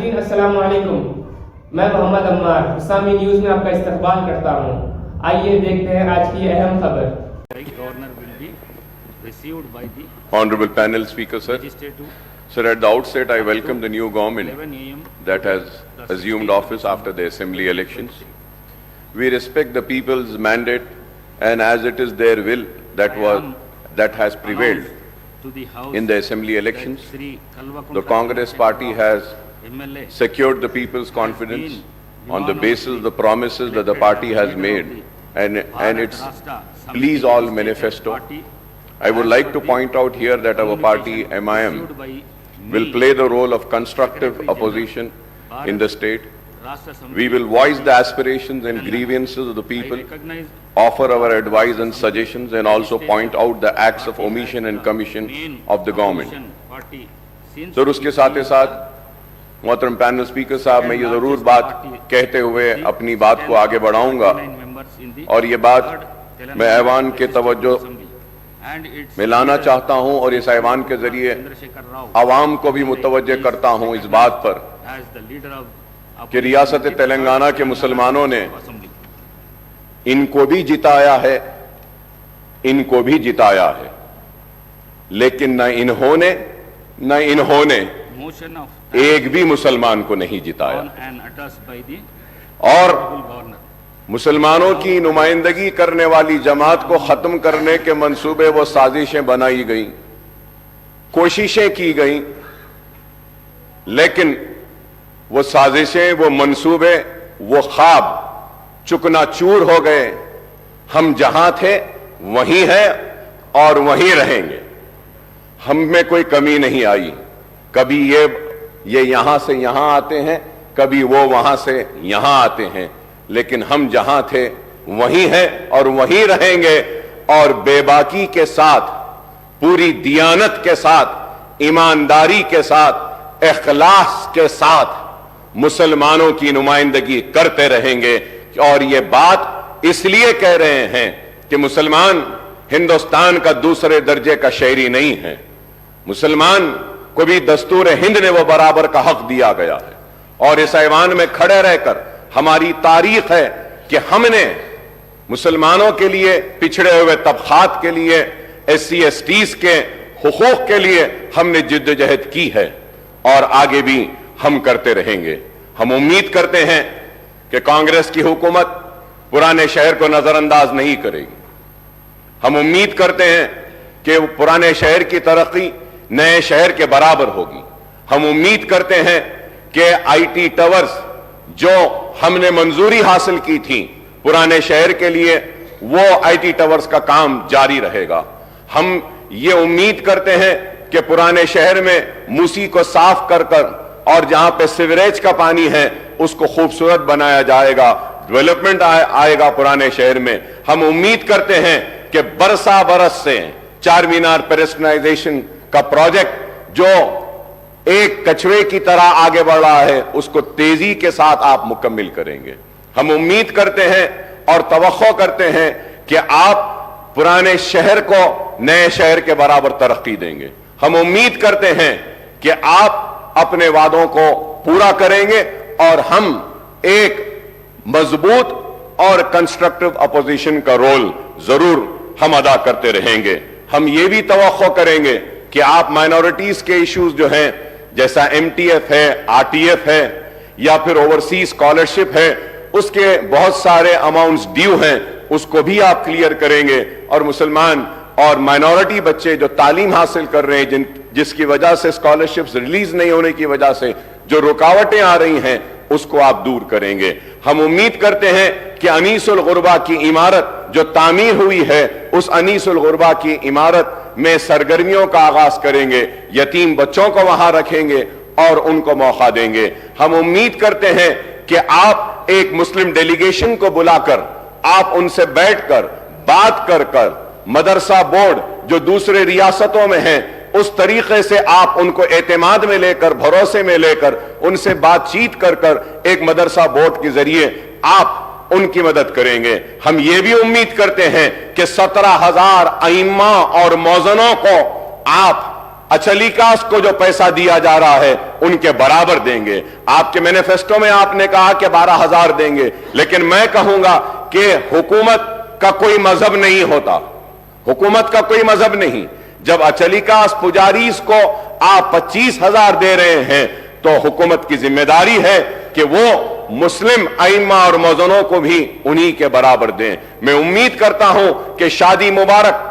नाज़रीन अस्सलाम वालेकुम। मैं मोहम्मद अम्मार हुसामी न्यूज़ में आपका इस्तकबाल करता हूँ। आइए देखते हैं आज की अहम खबर। Honorable panel speaker, sir. Sir, at the outset, I welcome the new government that has assumed office after the assembly elections. We respect the people's mandate, and as it is their will that has prevailed in the assembly elections, the Congress party has secured the people's confidence on the basis of the promises that the party has made and its Please All manifesto. I would like to point out here that our party, MIM, will play the role of constructive opposition in the state. We will voice the aspirations and grievances of the people, offer our advice and suggestions, and also point out the acts of omission and commission of the government. So, उसके साथ साथ मोहतरम panel speaker साहब, मैं ये जरूर बात कहते हुए अपनी बात को आगे बढ़ाऊंगा, और ये बात मैं ऐवान के तवज्जो में लाना चाहता हूं, और इस ऐवान के जरिए आवाम को भी मुतवज्जे करता हूं इस बात पर कि रियासत तेलंगाना के मुसलमानों ने इनको भी जिताया है, इनको भी जिताया है, लेकिन न इन्होंने एक भी मुसलमान को नहीं जिताया। और मुसलमानों की नुमाइंदगी करने वाली जमात को खत्म करने के मंसूबे वो साजिशें बनाई गई, कोशिशें की गई, लेकिन वो साजिशें, वो मंसूबे, वो ख्वाब चुकनाचूर हो गए। हम जहां थे वहीं हैं और वहीं रहेंगे। हम में कोई कमी नहीं आई। कभी ये यहां से यहां आते हैं, कभी वो वहां से यहां आते हैं, लेकिन हम जहां थे वहीं हैं और वहीं रहेंगे। और बेबाकी के साथ, पूरी दियानत के साथ, ईमानदारी के साथ, इखलास के साथ मुसलमानों की नुमाइंदगी करते रहेंगे। और ये बात इसलिए कह रहे हैं कि मुसलमान हिंदुस्तान का दूसरे दर्जे का शहरी नहीं है। मुसलमान को भी दस्तूर हिंद ने वो बराबर का हक दिया गया है। और इस ऐवान में खड़े रहकर हमारी तारीख है कि हमने मुसलमानों के लिए, पिछड़े हुए तबकात के लिए, SC STs के हुकूक के लिए हमने जिद्दोजहद की है और आगे भी हम करते रहेंगे। हम उम्मीद करते हैं कि कांग्रेस की हुकूमत पुराने शहर को नजरअंदाज नहीं करेगी। हम उम्मीद करते हैं कि पुराने शहर की तरक्की नए शहर के बराबर होगी। हम उम्मीद करते हैं कि IT टावर्स जो हमने मंजूरी हासिल की थी पुराने शहर के लिए, वो IT टावर्स का काम जारी रहेगा। हम ये उम्मीद करते हैं कि पुराने शहर में मूसी को साफ कर और जहां पे सीवरेज का पानी है उसको खूबसूरत बनाया जाएगा, डेवलपमेंट आएगा पुराने शहर में। हम उम्मीद करते हैं कि बरसा बरस से चार मीनार पेडेस्ट्रियनाइजेशन का प्रोजेक्ट जो एक कछुए की तरह आगे बढ़ रहा है, उसको तेजी के साथ आप मुकम्मिल करेंगे। हम उम्मीद करते हैं और तवक्को करते हैं कि आप पुराने शहर को नए शहर के बराबर तरक्की देंगे। हम उम्मीद करते हैं कि आप अपने वादों को पूरा करेंगे और हम एक मजबूत और कंस्ट्रक्टिव अपोजिशन का रोल जरूर हम अदा करते रहेंगे। हम ये भी तवक्को करेंगे कि आप माइनॉरिटीज के इश्यूज जो हैं, जैसा MTF है, RTF है, या फिर ओवरसीज स्कॉलरशिप है, उसके बहुत सारे अमाउंट्स ड्यू हैं, उसको भी आप क्लियर करेंगे। और मुसलमान और माइनॉरिटी बच्चे जो तालीम हासिल कर रहे हैं, जिसकी वजह से स्कॉलरशिप्स रिलीज नहीं होने की वजह से जो रुकावटें आ रही हैं, उसको आप दूर करेंगे। हम उम्मीद करते हैं कि अनीसुल गुरबा की इमारत जो तामीर हुई है, उस अनीसुल गुरबा की इमारत में सरगर्मियों का आगाज करेंगे, यतीम बच्चों को वहां रखेंगे और उनको मौका देंगे। हम उम्मीद करते हैं कि आप एक मुस्लिम डेलीगेशन को बुलाकर, आप उनसे बैठकर बात कर मदरसा बोर्ड जो दूसरे रियासतों में हैं, उस तरीके से आप उनको एतमाद में लेकर, भरोसे में लेकर, उनसे बातचीत कर एक मदरसा बोर्ड के जरिए आप उनकी मदद करेंगे। हम ये भी उम्मीद करते हैं कि 17,000 अइम्मा और मौजनों को आप अचलीकास को जो पैसा दिया जा रहा है उनके बराबर देंगे। आपके मैनिफेस्टो में आपने कहा कि 12,000 देंगे, लेकिन मैं कहूंगा कि हुकूमत का कोई मजहब नहीं होता, हुकूमत का कोई मजहब नहीं। जब अचलीकास पुजारीस को आप 25,000 दे रहे हैं तो हुकूमत की जिम्मेदारी है कि वो मुस्लिम आइम्मा और मौजनों को भी उन्हीं के बराबर दें। मैं उम्मीद करता हूं कि शादी मुबारक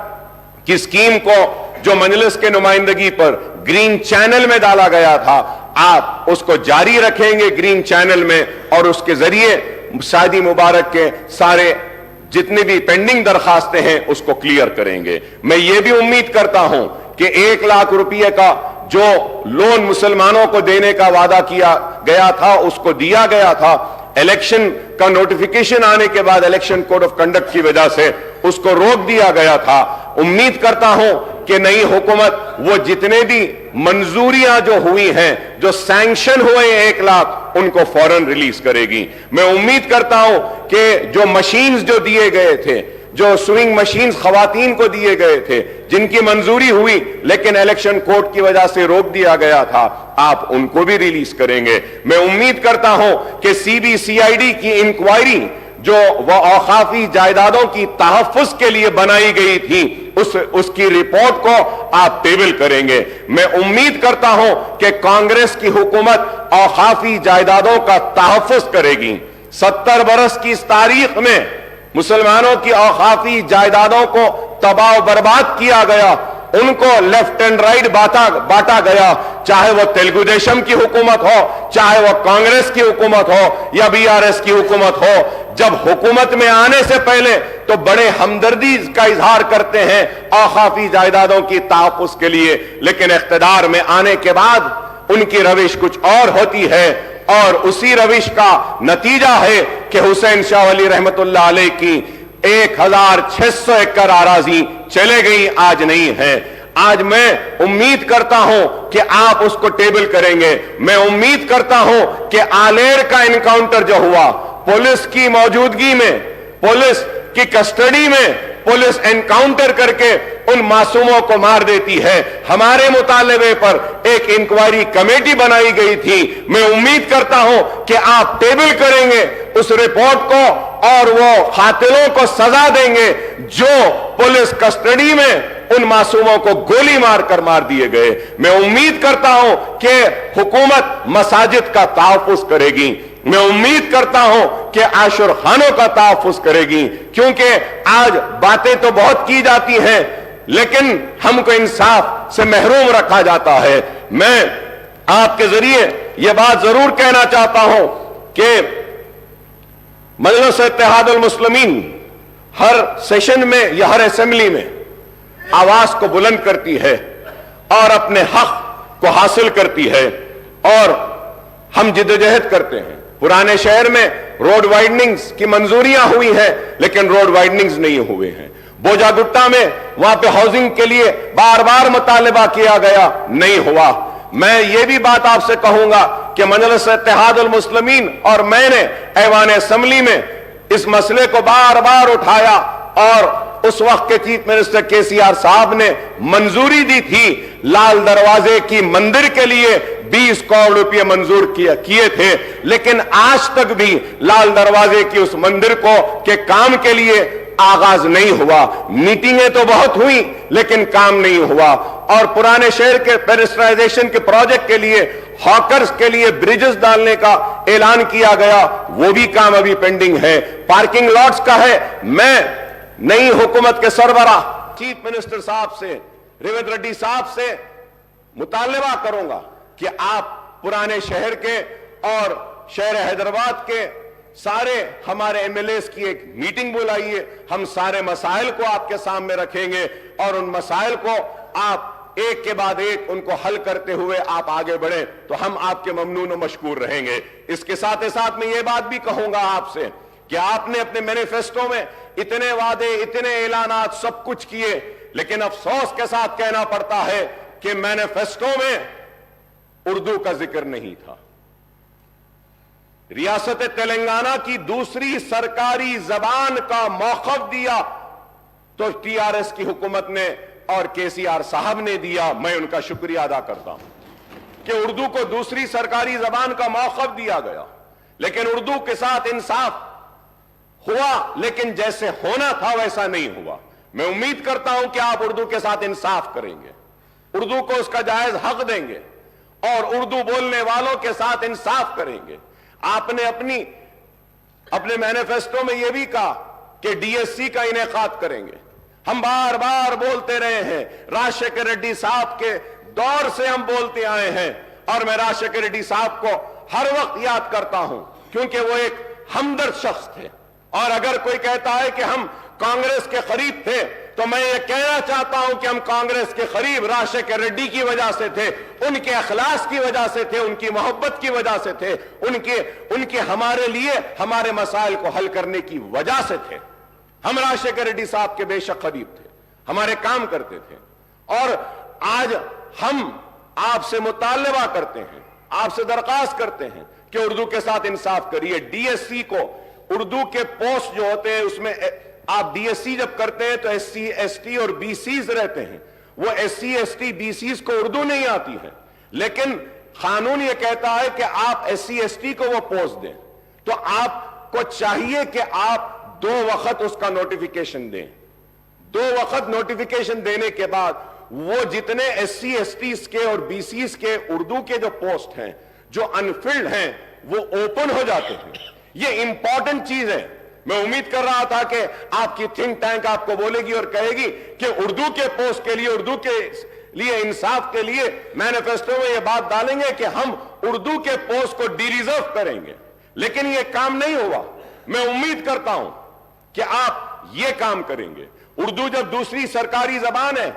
की स्कीम को जो मजलिस के नुमाइंदगी पर ग्रीन चैनल में डाला गया था, आप उसको जारी रखेंगे ग्रीन चैनल में, और उसके जरिए शादी मुबारक के सारे जितने भी पेंडिंग दरखास्तें हैं उसको क्लियर करेंगे। मैं ये भी उम्मीद करता हूं कि 1 लाख रुपए का जो लोन मुसलमानों को देने का वादा किया गया था उसको दिया गया था। इलेक्शन का नोटिफिकेशन आने के बाद इलेक्शन कोड ऑफ कंडक्ट की वजह से उसको रोक दिया गया था। उम्मीद करता हूं कि नई हुकूमत वो जितने भी मंजूरियां जो हुई हैं, जो सैंक्शन हुए 1 लाख, उनको फौरन रिलीज करेगी। मैं उम्मीद करता हूं कि जो मशीन्स जो दिए गए थे, जो स्विंग मशीन्स खवातीन को दिए गए थे, जिनकी मंजूरी हुई लेकिन इलेक्शन कोड की वजह से रोक दिया गया था, आप उनको भी रिलीज करेंगे। मैं उम्मीद करता हूं कि CBCID की इंक्वायरी जो वह औकाफी जायदादों की तहफ्फुज के लिए बनाई गई थी, उसकी रिपोर्ट को आप टेबल करेंगे। मैं उम्मीद करता हूं कि कांग्रेस की हुकूमत औकाफी जायदादों का तहफ्फुज करेगी। 70 बरस की इस तारीख में मुसलमानों की औकाफी जायदादों को तबाह बर्बाद किया गया, उनको लेफ्ट एंड राइट बांटा गया, चाहे वो तेलुगु देशम की हुकूमत हो, चाहे वो कांग्रेस की हुकूमत हो या BRS की हुकूमत हो। जब हुकूमत में आने से पहले तो बड़े हमदर्दी का इजहार करते हैं औकाफी जायदादों की तहफ्फुज के लिए, लेकिन इख्तिदार में आने के बाद उनकी रविश कुछ और होती है, और उसी रविश का नतीजा है कि हुसैन शाह वली रहमतुल्लाह अलैह की 1,600 एकड़ आराजी चले गई, आज नहीं है। आज मैं उम्मीद करता हूं कि आप उसको टेबल करेंगे। मैं उम्मीद करता हूं कि आलेर का एनकाउंटर जो हुआ, पुलिस की मौजूदगी में, पुलिस की कस्टडी में पुलिस एनकाउंटर करके उन मासूमों को मार देती है। हमारे मुतालबे पर एक इंक्वायरी कमेटी बनाई गई थी। मैं उम्मीद करता हूं कि आप टेबल करेंगे उस रिपोर्ट को और वो कातिलों को सजा देंगे जो पुलिस कस्टडी में उन मासूमों को गोली मारकर मार दिए गए। मैं उम्मीद करता हूं कि हुकूमत मसाजिद का तहफ्फुज करेगी। मैं उम्मीद करता हूं कि आशुर खानों का तहफ्फुज करेगी, क्योंकि आज बातें तो बहुत की जाती हैं लेकिन हमको इंसाफ से महरूम रखा जाता है। मैं आपके जरिए यह बात जरूर कहना चाहता हूं कि मजलिस इत्तेहादुल मुस्लिमीन हर सेशन में या हर असेंबली में आवाज को बुलंद करती है और अपने हक को हासिल करती है, और हम जिद्दोजहद करते हैं। पुराने शहर में रोड वाइडनिंग्स की मंजूरियां हुई हैं लेकिन रोड वाइडनिंग्स नहीं हुए हैं। बोजागुट्टा में वहां पे हाउसिंग के लिए बार बार मुतालिबा किया गया, नहीं हुआ। मैं ये भी बात आपसे कहूंगा कि मजलिस इत्तेहादुल मुस्लिमीन और मैंने ऐवान असेंबली में इस मसले को बार बार उठाया, और उस वक्त के चीफ मिनिस्टर KCR साहब ने मंजूरी दी थी। लाल दरवाजे की मंदिर के लिए 20 करोड़ रुपए मंजूर किए थे, लेकिन आज तक भी लाल दरवाजे की उस मंदिर के काम के लिए आगाज नहीं हुआ। मीटिंगें तो बहुत हुई लेकिन काम नहीं हुआ। और पुराने शहर के पेडेस्ट्राइजेशन के प्रोजेक्ट के लिए, हॉकर्स के लिए ब्रिजेस डालने का ऐलान किया गया, वो भी काम अभी पेंडिंग है। पार्किंग लॉट्स का है। मैं नई हुकूमत के सरबराह चीफ मिनिस्टर साहब से, रेवंत रेड्डी साहब से मुतालिबा करूंगा कि आप पुराने शहर के और शहर हैदराबाद के सारे हमारे MLAs की एक मीटिंग बुलाइए। हम सारे मसाइल को आपके सामने रखेंगे और उन मसाइल को आप एक के बाद एक उनको हल करते हुए आप आगे बढ़े तो हम आपके ममनून और मशकूर रहेंगे। इसके साथ ही साथ मैं ये बात भी कहूंगा आपसे कि आपने अपने मैनिफेस्टो में इतने वादे, इतने ऐलानात सब कुछ किए, लेकिन अफसोस के साथ कहना पड़ता है कि मैनिफेस्टो में उर्दू का जिक्र नहीं था। रियासत तेलंगाना की दूसरी सरकारी जबान का मौकफ दिया तो TRS की हुकूमत ने اور KCR साहब ने दिया, मैं उनका शुक्रिया अदा करता हूं कि उर्दू को दूसरी सरकारी जबान का मौक़िफ़ दिया गया, लेकिन उर्दू के साथ इंसाफ हुआ, लेकिन जैसे होना था वैसा नहीं हुआ। मैं उम्मीद करता हूं कि आप उर्दू के साथ इंसाफ करेंगे, उर्दू को उसका जायज हक देंगे और उर्दू बोलने वालों के साथ इंसाफ करेंगे। आपने अपने मैनिफेस्टो में यह भी कहा कि DSC का इनेकाद करेंगे। हम बार बार बोलते रहे हैं, राजशेखर रेड्डी साहब के दौर से हम बोलते आए हैं, और मैं राजशेखर रेड्डी साहब को हर वक्त याद करता हूं क्योंकि वो एक हमदर्द शख्स थे। और अगर कोई कहता है कि हम कांग्रेस के करीब थे, तो मैं ये कहना चाहता हूं कि हम कांग्रेस के करीब राजशेखर रेड्डी की वजह से थे, उनके अखलास की वजह से थे, उनकी मोहब्बत की वजह से थे, उनके हमारे लिए हमारे मसाइल को हल करने की वजह से थे। हम राजशेखर रेड्डी साहब के बेशक करीब थे, हमारे काम करते थे। और आज हम आपसे मुतालबा करते हैं, आपसे दरख्वास्त करते हैं कि उर्दू के साथ इंसाफ करिए। DSC को उर्दू के पोस्ट जो होते हैं उसमें आप DSC जब करते हैं तो SC ST और BCs रहते हैं। वो SC ST BCs को उर्दू नहीं आती है, लेकिन कानून ये कहता है कि आप SC ST को वो पोस्ट दें, तो आपको चाहिए कि आप 2 वक्त उसका नोटिफिकेशन दें। 2 वक्त नोटिफिकेशन देने के बाद वो जितने SC STs के और BCs के उर्दू के जो पोस्ट हैं जो अनफिल्ड हैं वो ओपन हो जाते हैं। ये इंपॉर्टेंट चीज है। मैं उम्मीद कर रहा था कि आपकी थिंक टैंक आपको बोलेगी और कहेगी कि उर्दू के पोस्ट के लिए, उर्दू के लिए इंसाफ के लिए मैनिफेस्टो में यह बात डालेंगे कि हम उर्दू के पोस्ट को डिरिजर्व करेंगे, लेकिन यह काम नहीं हुआ। मैं उम्मीद करता हूं कि आप यह काम करेंगे। उर्दू जब दूसरी सरकारी जबान है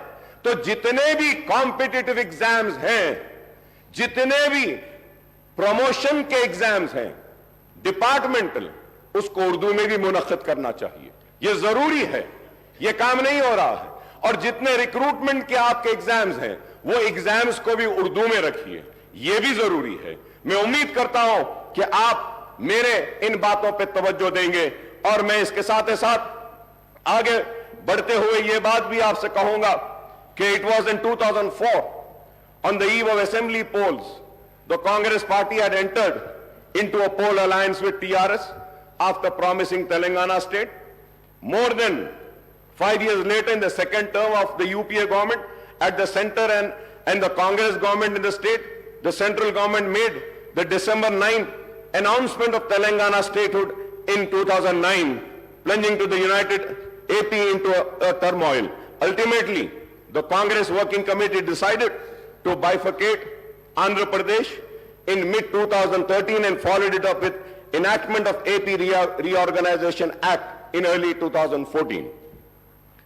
तो जितने भी कॉम्पिटिटिव एग्जाम्स हैं, जितने भी प्रमोशन के एग्जाम्स हैं डिपार्टमेंटल, उसको उर्दू में भी मुनक्किद करना चाहिए। यह जरूरी है, यह काम नहीं हो रहा है। और जितने रिक्रूटमेंट के आपके एग्जाम्स हैं वो एग्जाम्स को भी उर्दू में रखिए, यह भी जरूरी है। मैं उम्मीद करता हूं कि आप मेरे इन बातों पर तवज्जो देंगे। और मैं इसके साथ साथ आगे बढ़ते हुए यह बात भी आपसे कहूंगा कि it was in 2004 on the eve of assembly polls the Congress party had entered into a poll alliance with TRS after promising Telangana state. More than 5 years later, in the second term of the UPA government at the center and the Congress government in the state, the central government made the December 9th announcement of Telangana statehood in 2009, plunging to the united AP into a turmoil. Ultimately, the Congress working committee decided to bifurcate Andhra Pradesh in mid-2013 and followed it up with enactment of AP Reorganization Act in early 2014.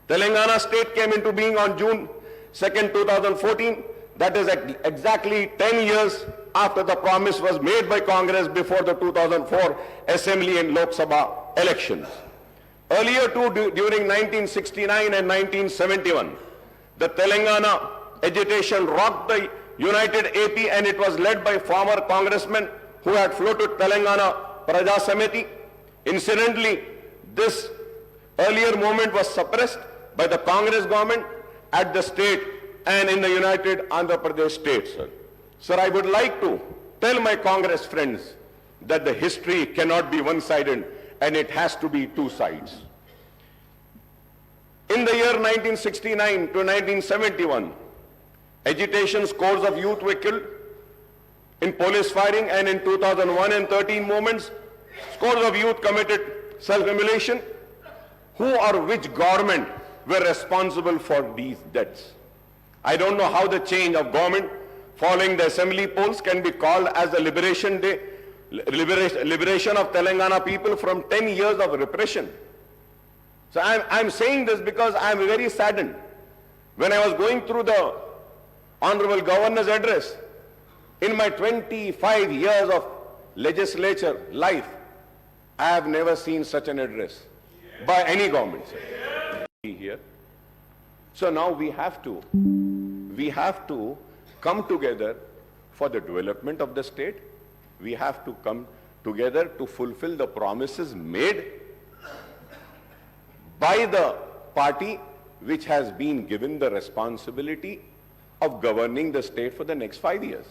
Telangana state came into being on June 2nd, 2014. That is exactly 10 years after the promise was made by Congress before the 2004 Assembly and Lok Sabha elections. Earlier too, during 1969 and 1971, the Telangana agitation rocked the United AP, and it was led by former congressmen who had floated Telangana Praja Samiti. Incidentally, this earlier movement was suppressed by the Congress government at the state and in the United Andhra Pradesh state, sir. Sir, I would like to tell my Congress friends that the history cannot be one-sided and it has to be two sides. In the year 1969 to 1971, agitation, scores of youth were killed in police firing, and in 2001 and 13 movements, scores of youth committed self-immolation. Who or which government were responsible for these deaths? I don't know how the change of government following the assembly polls can be called as the liberation day, liberation of Telangana people from 10 years of repression. So I'm saying this because I'm very saddened. When I was going through the Honorable Governor's address, in my 25 years of legislature life, I have never seen such an address by any government, sir. Here. So now we have to come together for the development of the state. We have to come together to fulfill the promises made by the party which has been given the responsibility of governing the state for the next 5 years.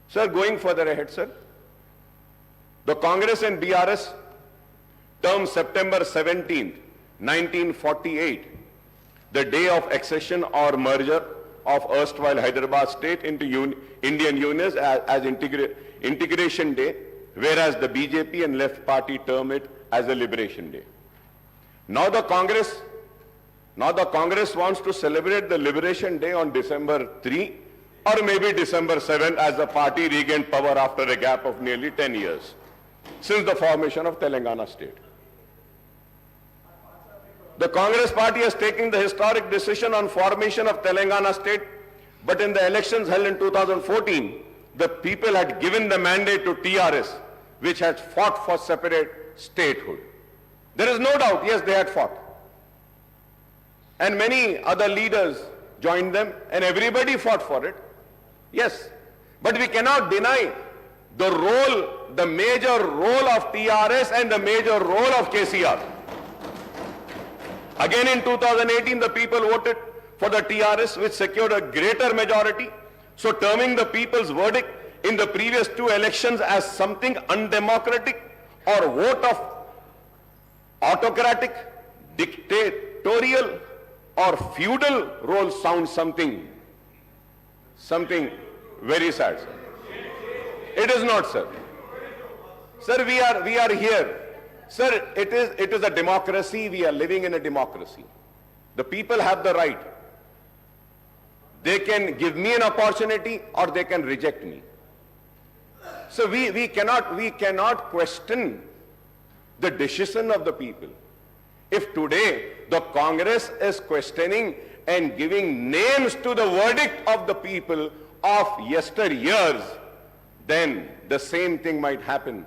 Sir, going further ahead, sir, the Congress and BRS term September 17th, 1948, the day of accession or merger of erstwhile Hyderabad state into Indian Union as integration day, whereas the BJP and left party term it as a liberation day. Now the Congress wants to celebrate the liberation day on December 3 or maybe December 7 as the party regained power after a gap of nearly 10 years since the formation of Telangana state. The Congress party has taken the historic decision on formation of Telangana state, but in the elections held in 2014, the people had given the mandate to TRS, which had fought for separate statehood. There is no doubt, yes, they had fought. And many other leaders joined them, and everybody fought for it. Yes, but we cannot deny the role, the major role of TRS and the major role of KCR. Again in 2018, the people voted for the TRS, which secured a greater majority. So terming the people's verdict in the previous two elections as something undemocratic or vote of autocratic, dictatorial or feudal role sounds something very sad, sir. It is not, sir. Sir, we are here. Sir, it is a democracy. We are living in a democracy. The people have the right. They can give me an opportunity or they can reject me. So we cannot question the decision of the people. If today the Congress is questioning and giving names to the verdict of the people of yesteryears, then the same thing might happen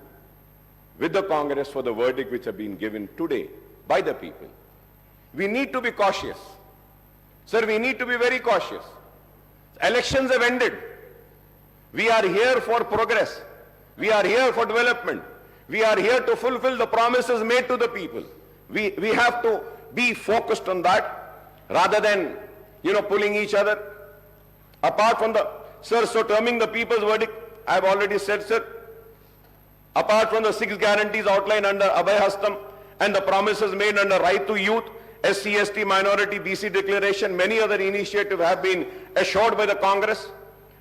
with the Congress for the verdict which have been given today by the people. We need to be cautious. Sir, we need to be very cautious. Elections have ended. We are here for progress. We are here for development. We are here to fulfill the promises made to the people. We have to be focused on that rather than, pulling each other. Apart from so terming the people's verdict, I have already said, sir, apart from the 6 guarantees outlined under Abhay Hastam and the promises made under Right to Youth, SC, ST, Minority, BC Declaration, many other initiatives have been assured by the Congress.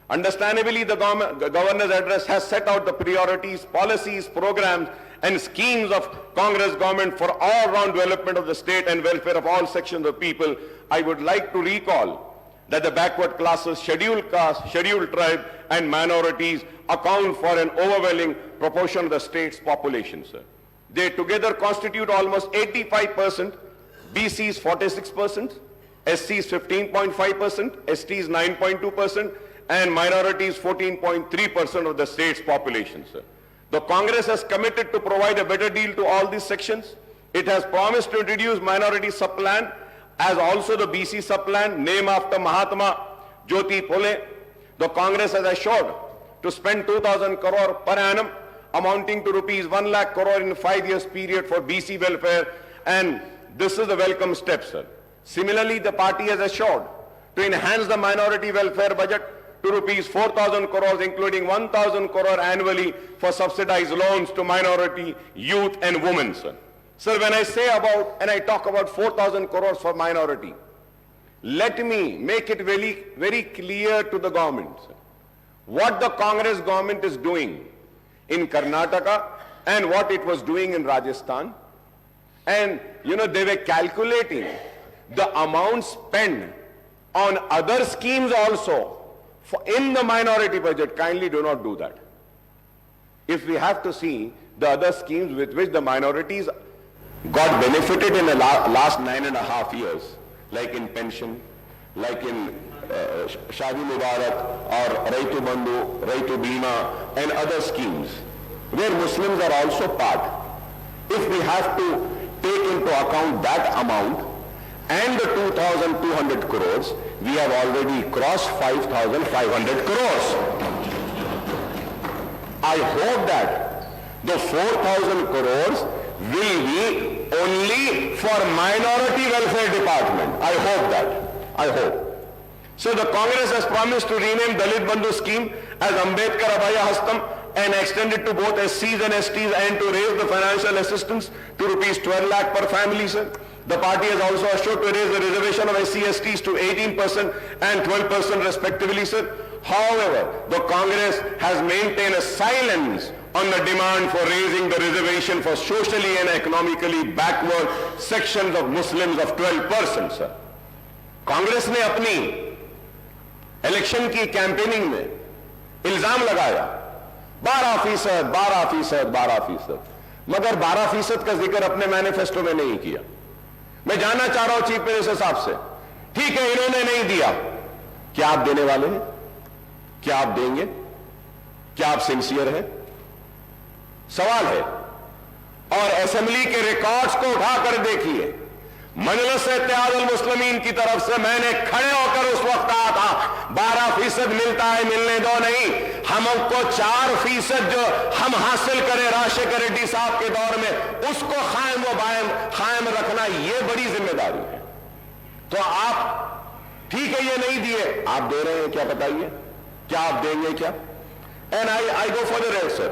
Understandably, the Governor's address has set out the priorities, policies, programs and schemes of Congress government for all-round development of the state and welfare of all sections of people. I would like to recall that the backward classes, scheduled caste, scheduled tribe and minorities account for an overwhelming proportion of the state's population, sir. They together constitute almost 85%, BCs 46%, SCs 15.5%, STs 9.2%, and minorities 14.3% of the state's population, sir. The Congress has committed to provide a better deal to all these sections. It has promised to introduce minority sub-plan as also the BC sub-plan, named after Mahatma Jyoti Phule. The Congress has assured to spend 2,000 crore per annum, amounting to rupees 1 lakh crore in a 5 years period for BC welfare, and this is a welcome step, sir. Similarly, the party has assured to enhance the minority welfare budget to rupees 4,000 crores, including 1,000 crore annually for subsidized loans to minority, youth and women, sir. Sir, when I say about and I talk about 4,000 crores for minority, let me make it very, very clear to the government, sir, what the Congress government is doing in Karnataka and what it was doing in Rajasthan. And, they were calculating the amount spent on other schemes also in the minority budget. Kindly do not do that. If we have to see the other schemes with which the minorities got benefited in the last 9.5 years, like in pension, like in Shadi Mubarak or Raitu Bandhu, Raitu Bima and other schemes, where Muslims are also part. If we have to take into account that amount and the 2,200 crores, we have already crossed 5,500 crores. I hope that the 4,000 crores will be only for minority welfare department. I hope that. I hope. So the Congress has promised to rename Dalit Bandhu scheme as Ambedkar Abhaya Hastam and extend it to both SCs and STs and to raise the financial assistance to rupees 12 lakh per family, sir. The party has also assured to raise the reservation of SC/STs to 18% and 12% respectively, sir. However, the Congress has maintained a silence on the demand for raising the reservation for socially and economically backward sections of Muslims of 12%, sir. Congress ने अपनी election की campaigning में इल्जाम लगाया 12%, 12%, 12%, मगर 12% का जिक्र अपने मैनिफेस्टो में नहीं किया। मैं जानना चाह रहा हूं चीफ मिनिस्टर साहब से, ठीक है इन्होंने नहीं दिया, क्या आप देने वाले हैं? क्या आप देंगे? क्या आप सिंसियर हैं? सवाल है। और असेंबली के रिकॉर्ड्स को उठाकर देखिए, मजलिस इत्तेहादुल मुस्लिमीन की तरफ से मैंने खड़े होकर उस वक्त कहा था 12% मिलता है, मिलने दो नहीं, हमको 4% जो हम हासिल करें राजशेखर रेड्डी साहब के दौर में उसको कायम रखना, ये बड़ी जिम्मेदारी है। तो आप ठीक है ये नहीं दिए, आप दे रहे हैं, क्या बताइए, क्या आप देंगे क्या? And I go for the red, sir.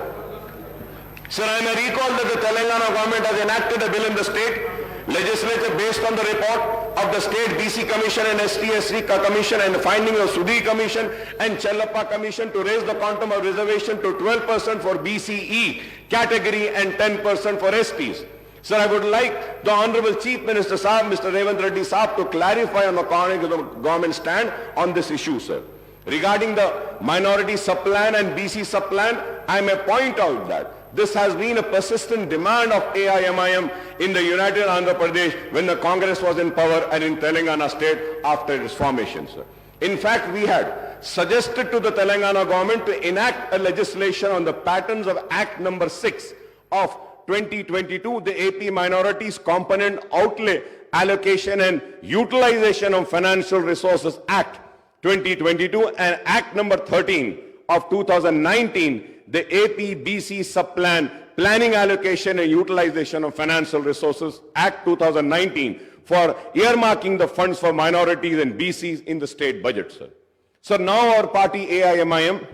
Sir, I may recall that the Telangana government has enacted a bill in the state legislature based on the report of the State BC Commission and ST/SC Commission and the findings of Sudhi Commission and Chellappa Commission to raise the quantum of reservation to 12% for BCE category and 10% for STs. Sir, I would like the Honorable Chief Minister Sahab, Mr. Revant Reddy Sahab, to clarify on the government stand on this issue, sir. Regarding the minority subplan and BC subplan, I may point out that this has been a persistent demand of AIMIM in the United Andhra Pradesh when the Congress was in power and in Telangana state after its formation, sir. In fact, we had suggested to the Telangana government to enact a legislation on the patterns of Act number 6 of 2022, the AP Minorities Component Outlay Allocation and Utilization of Financial Resources Act 2022 and Act number 13 of 2019, the AP-BC Subplan Planning Allocation and Utilization of Financial Resources Act 2019 for earmarking the funds for minorities and BCs in the state budget, sir. So now our party AIMIM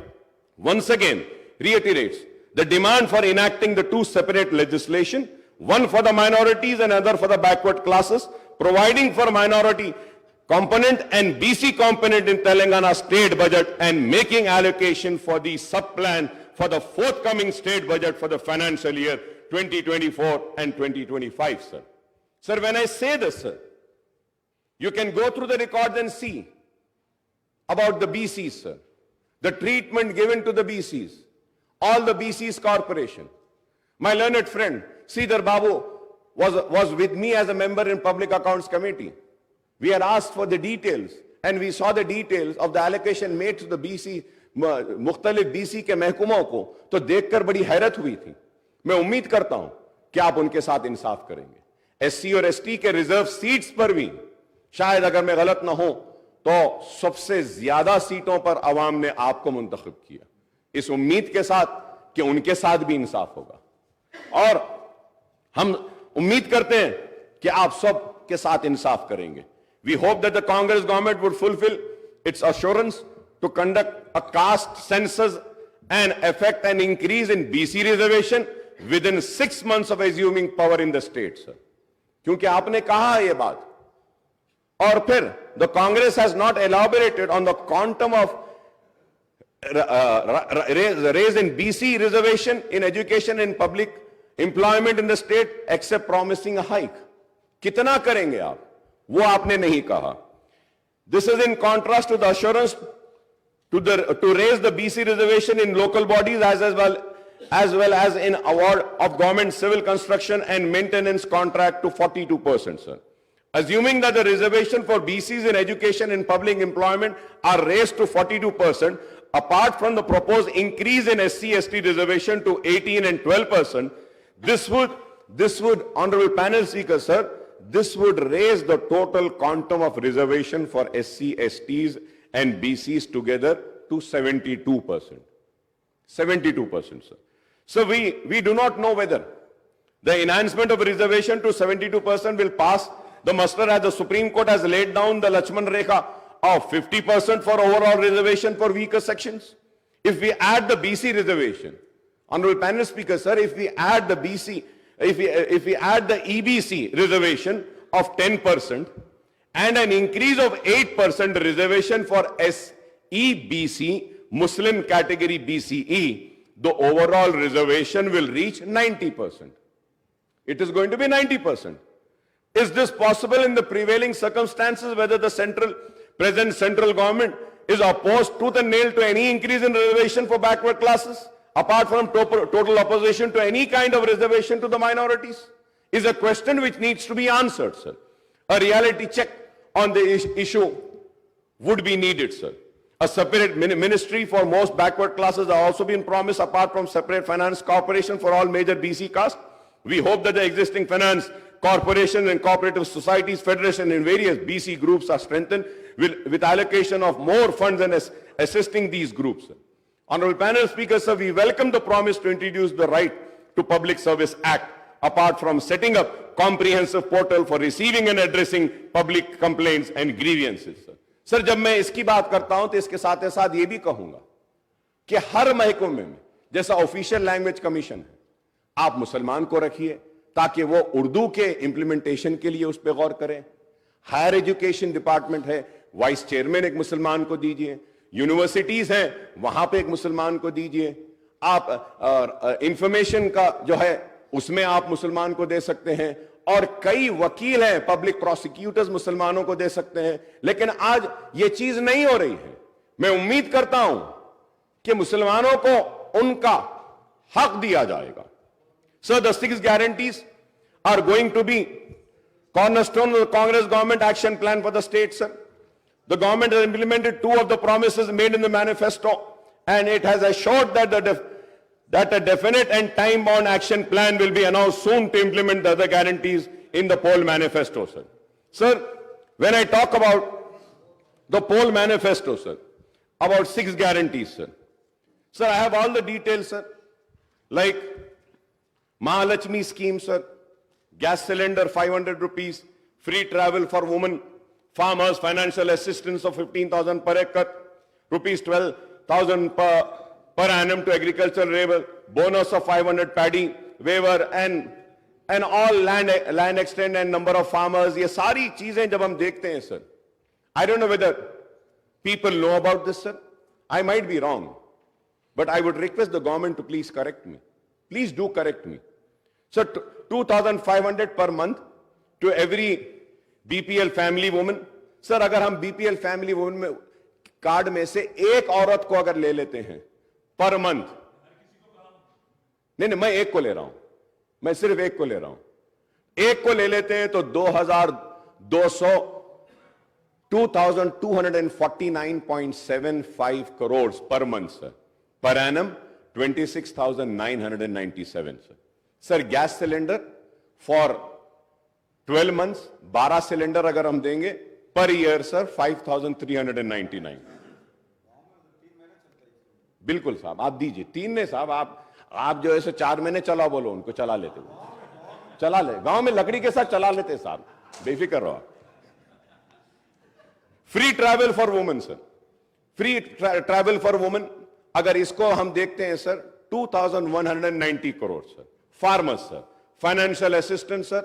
once again reiterates the demand for enacting the two separate legislation, one for the minorities and another for the backward classes, providing for minority component and BC component in Telangana state budget and making allocation for the sub-plan for the forthcoming state budget for the financial year 2024 and 2025, sir. Sir, when I say this, sir, you can go through the records and see about the BCs, sir. The treatment given to the BCs, all the BCs corporation. My learned friend, Sridhar Babu, was with me as a member in Public Accounts Committee. We had asked for the details and we saw the details of the allocation made to the BC, मुख्तलिफ BC के महकुमों को, तो देखकर बड़ी हैरत हुई थी. मैं उम्मीद करता हूं कि आप उनके साथ इंसाफ करेंगे. SC और ST के रिजर्व सीट्स पर भी शायद अगर मैं गलत ना हो तो सबसे ज्यादा सीटों पर अवाम ने आपको मुंतखब किया. इस उम्मीद के साथ कि उनके साथ भी इंसाफ होगा और हम उम्मीद करते हैं कि आप सब के साथ इंसाफ करेंगे. We hope that the Congress government would fulfill its assurance to conduct a caste census and effect an increase in BC reservation within 6 months of assuming power in the state, sir. क्योंकि आपने कहा ये बात और फिर the Congress has not elaborated on the quantum of raise in BC reservation in education and public employment in the state except promising a hike. कितना करेंगे आप, वो आपने नहीं कहा. This is in contrast to the assurance to raise the BC reservation in local bodies as well as in award of government civil construction and maintenance contract to 42%, sir. Assuming that the reservation for BCs in education and public employment are raised to 42%, apart from the proposed increase in SC/ST reservation to 18 and 12%, this would, Honorable Panel Speaker, sir, this would raise the total quantum of reservation for SC, STs and BCs together to 72%. 72%, sir. So we do not know whether The enhancement of reservation to 72% will pass the muster as the Supreme Court has laid down the Lachman Rekha of 50% for overall reservation for weaker sections. If we add the BC reservation, Honorable Panel Speaker, sir, if we add the BC, if we add the EBC reservation of 10% and an increase of 8% reservation for SEBC, Muslim category BCE, the overall reservation will reach 90%. It is going to be 90%. Is this possible in the prevailing circumstances, whether the present central government is opposed tooth and nail to any increase in reservation for backward classes, apart from total opposition to any kind of reservation to the minorities? Is a question which needs to be answered, sir. A reality check on the issue would be needed, sir. A separate ministry for most backward classes has also been promised, apart from separate finance corporation for all major BC castes. We hope that the existing finance corporation and cooperative societies federation in various BC groups are strengthened with allocation of more funds and assisting these groups. Honorable Panel Speaker, sir, we welcome the promise to introduce the Right to Public Service Act, apart from setting up comprehensive portal for receiving and addressing public complaints and grievances. Sir, जब मैं इसकी बात करता हूं तो इसके साथ साथ ये भी कहूंगा कि हर महकमे में जैसा ऑफिशियल लैंग्वेज कमीशन है, आप मुसलमान को रखिए ताकि वो उर्दू के इंप्लीमेंटेशन के लिए उस पर गौर करें। हायर एजुकेशन डिपार्टमेंट है, वाइस चेयरमैन एक मुसलमान को दीजिए। यूनिवर्सिटीज हैं, वहां पे एक मुसलमान को दीजिए। आप इंफॉर्मेशन का जो है उसमें आप मुसलमान को दे सकते हैं, और कई वकील हैं, पब्लिक प्रोसिक्यूटर्स मुसलमानों को दे सकते हैं। लेकिन आज ये चीज नहीं हो रही है। मैं उम्मीद करता हूं कि मुसलमानों को उनका हक दिया जाएगा। Sir, the 6 guarantees are going to be cornerstone of the Congress government action plan for the state, sir. The government has implemented 2 of the promises made in the manifesto, and it has assured that a definite and time-bound action plan will be announced soon to implement the other guarantees in the poll manifesto, sir. Sir, when I talk about the poll manifesto, sir, about 6 guarantees, sir, I have all the details, sir, like Mahalakshmi scheme, sir, gas cylinder 500 rupees, free travel for women, farmers, financial assistance of 15,000 per acre, rupees 12,000 per annum to agricultural labor, bonus of 500 paddy waiver, and all land extent and number of farmers. ये सारी चीजें जब हम देखते हैं, sir, I don't know whether people know about this, sir. I might be wrong, but I would request the government to please correct me. Please do correct me. So 2,500 per month to every BPL family woman. Sir, अगर हम BPL family woman में card में से एक औरत को अगर ले लेते हैं पर मंथ, नहीं, मैं एक को ले रहा हूं, मैं सिर्फ एक को ले रहा हूं, एक को ले लेते हैं तो 2,249.75 crore per month, sir, per annum 26,997, sir. Sir, gas cylinder for 12 months 12 cylinder अगर हम देंगे पर ईयर, सर, 5,399. बिल्कुल साहब, आप दीजिए। 3 ने साहब, आप जो ऐसे 4 महीने चला बोलो, उनको चला लेते हो, चला ले, गांव में लकड़ी के साथ चला लेते साहब, बेफिक्र रहो। Free travel for women, sir, free travel for women अगर इसको हम देखते हैं, sir, 2,190 crore, sir. Farmers, sir, financial assistance, sir,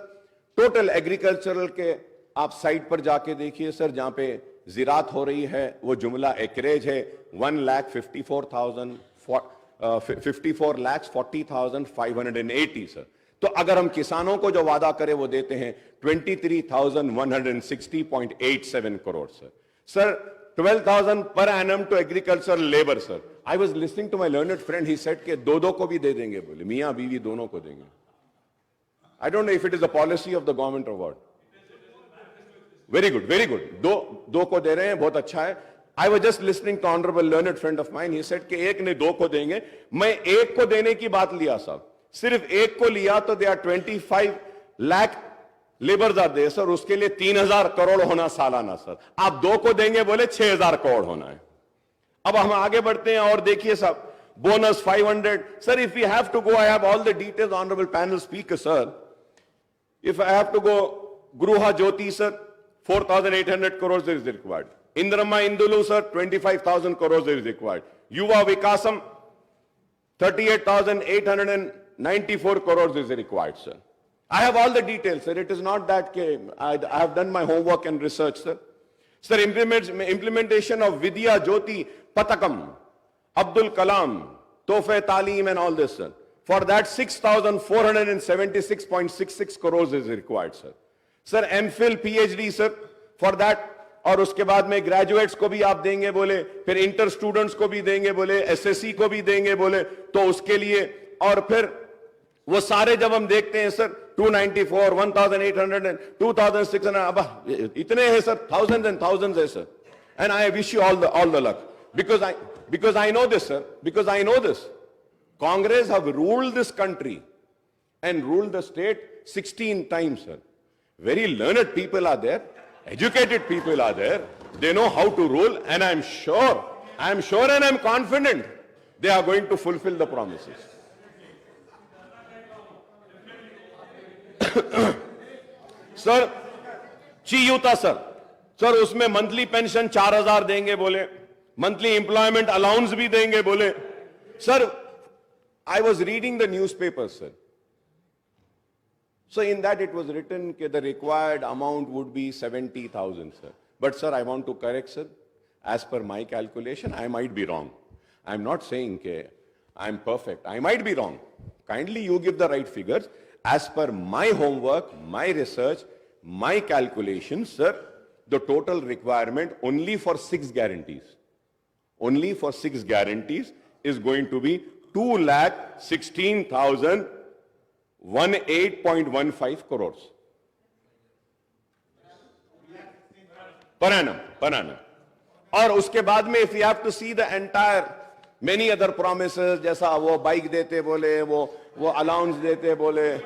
total agricultural के आप साइट पर जाके देखिए, सर, जहां पे जिरात हो रही है वो जुमला एकरेज है 1,54,40,580, सर. तो अगर हम किसानों को जो वादा करें वो देते हैं 23,160.87 crore, sir. Sir, 12,000 per annum to agricultural labour, sir. I was listening to my learned friend, he said के 2-2 को भी दे देंगे, बोले मियां बीवी दोनों को देंगे. I don't know if it is the policy of the government और what. Very good, very good. 2 को दे रहे हैं, बहुत अच्छा है. I was just listening to honourable learned friend of mine, he said के 1 ने 2 को देंगे. मैं 1 को देने की बात लिया साहब, सिर्फ 1 को लिया तो they are 25 lakh labours are they, sir. उसके लिए 3,000 करोड़ होना सालाना, सर. आप 2 को देंगे, बोले 6,000 करोड़ होना है. अब हम आगे बढ़ते हैं और देखिए साहब, bonus 500. Sir, if we have to go, I have all the details, Honorable Panel Speaker, sir. If I have to go, Gruha Jyoti, sir, 4,800 crores is required. Indrama Indulu, sir, 25,000 crores is required. Yuva Vikasam, 38,894 crores is required, sir. I have all the details, sir. It is not that I have done my homework and research, sir. Sir, implementation of Vidya Jyoti Patakam, Abdul Kalam, Tohfe Taaleem and all this, sir. For that 6,476.66 crores is required, sir. Sir, MPhil, PhD, sir, for that. और उसके बाद में graduates को भी आप देंगे बोले, फिर इंटर स्टूडेंट्स को भी देंगे बोले, एसएससी को भी देंगे बोले, तो उसके लिए और फिर वो सारे जब हम देखते हैं सर 294, 1,800 and 2,600, अब इतने हैं सर, thousands and thousands है sir. And I wish you all the luck because I know this, sir. Because I know this. Congress have ruled this country and ruled the state 16 times, sir. Very learned people are there. Educated people are there. They know how to rule, and I'm sure and I'm confident they are going to fulfill the promises. Sir, Chiyuta sir, उसमें monthly pension 4,000 देंगे बोले, monthly employment allowance भी देंगे बोले. Sir, I was reading the newspaper, sir. So in that it was written that the required amount would be 70,000, sir. But sir, I want to correct, sir. As per my calculation, I might be wrong. I'm not saying that I'm perfect. I might be wrong. Kindly you give the right figures. As per my homework, my research, my calculations, sir, the total requirement only for 6 guarantees. Only for 6 guarantees is going to be 2,16,018.15 crores per annum. और उसके बाद में if you have to see the entire many other promises, जैसा वो bike देते बोले, वो allowance देते बोले,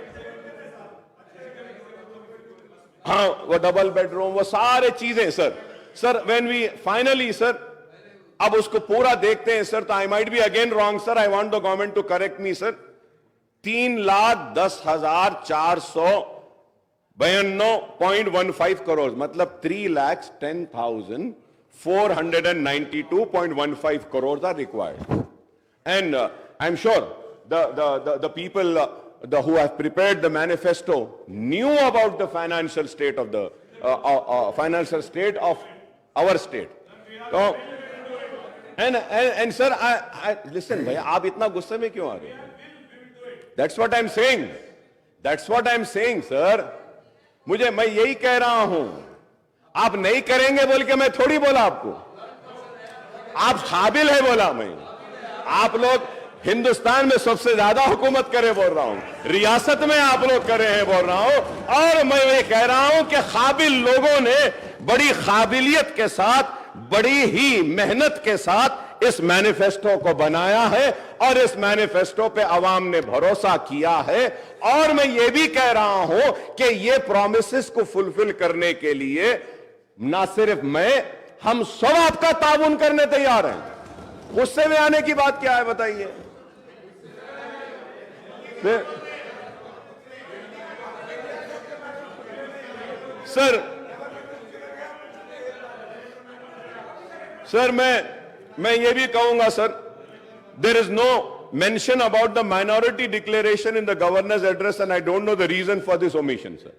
हाँ वो डबल बेडरूम, वो सारे चीजें sir when we finally sir अब उसको पूरा देखते हैं सर, तो I might be again wrong, sir. I want the government to correct me, sir. 3,10,492.15 crores, मतलब 3,10,492.15 crores are required. And I'm sure the people who have prepared the manifesto knew about the financial state of the our state. So, and sir, I listen, bhaiya, aap itna gusse mein kyun aa rahe ho? That's what I'm saying. That's what I'm saying, sir. मैं यही कह रहा हूं, आप नहीं करेंगे बोल के मैं थोड़ी बोला आपको, आप काबिल है बोला मैं. आप लोग हिंदुस्तान में सबसे ज्यादा हुकूमत करे बोल रहा हूं, रियासत में आप लोग करे हैं बोल रहा हूं, और मैं ये कह रहा हूं कि काबिल लोगों ने बड़ी काबिलियत के साथ, बड़ी ही मेहनत के साथ इस मैनिफेस्टो को बनाया है, और इस मैनिफेस्टो पे अवाम ने भरोसा किया है. और मैं ये भी कह रहा हूं कि ये प्रॉमिसेस को फुलफिल करने के लिए ना सिर्फ मैं, हम सब आपका ताउन करने तैयार हैं. गुस्से में आने की बात क्या है बताइए. सर मैं ये भी कहूंगा sir, there is no mention about the minority declaration in the governor's address, and I don't know the reason for this omission, sir.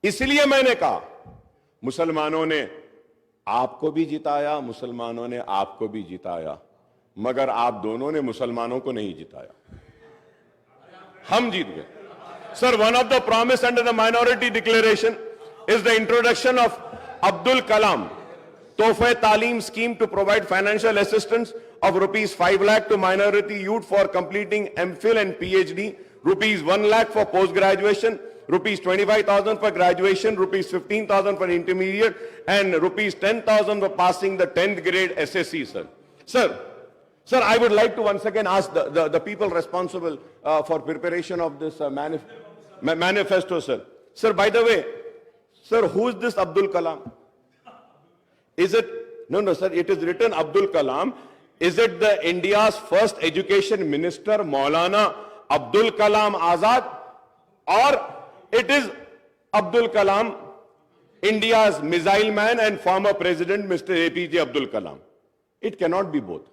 इसलिए मैंने कहा, मुसलमानों ने आपको भी जिताया, मुसलमानों ने आपको भी जिताया, मगर आप दोनों ने मुसलमानों को नहीं जिताया. हम जीत गए. Sir, one of the promise under the minority declaration is the introduction of Abdul Kalam Tohfe Taaleem scheme to provide financial assistance of rupees 5 lakh to minority youth for completing MPhil and PhD, rupees 1 lakh for post-graduation, rupees 25,000 for graduation, rupees 15,000 for intermediate, and rupees 10,000 for passing the 10th grade SSC, sir. Sir, I would like to once again ask the people responsible for preparation of this manifesto, sir. Sir, by the way, sir, who is this Abdul Kalam? Is it? No, sir, it is written Abdul Kalam. Is it the India's first education minister, Maulana Abdul Kalam Azad, or it is Abdul Kalam, India's missile man and former president, Mr. APJ Abdul Kalam? It cannot be both.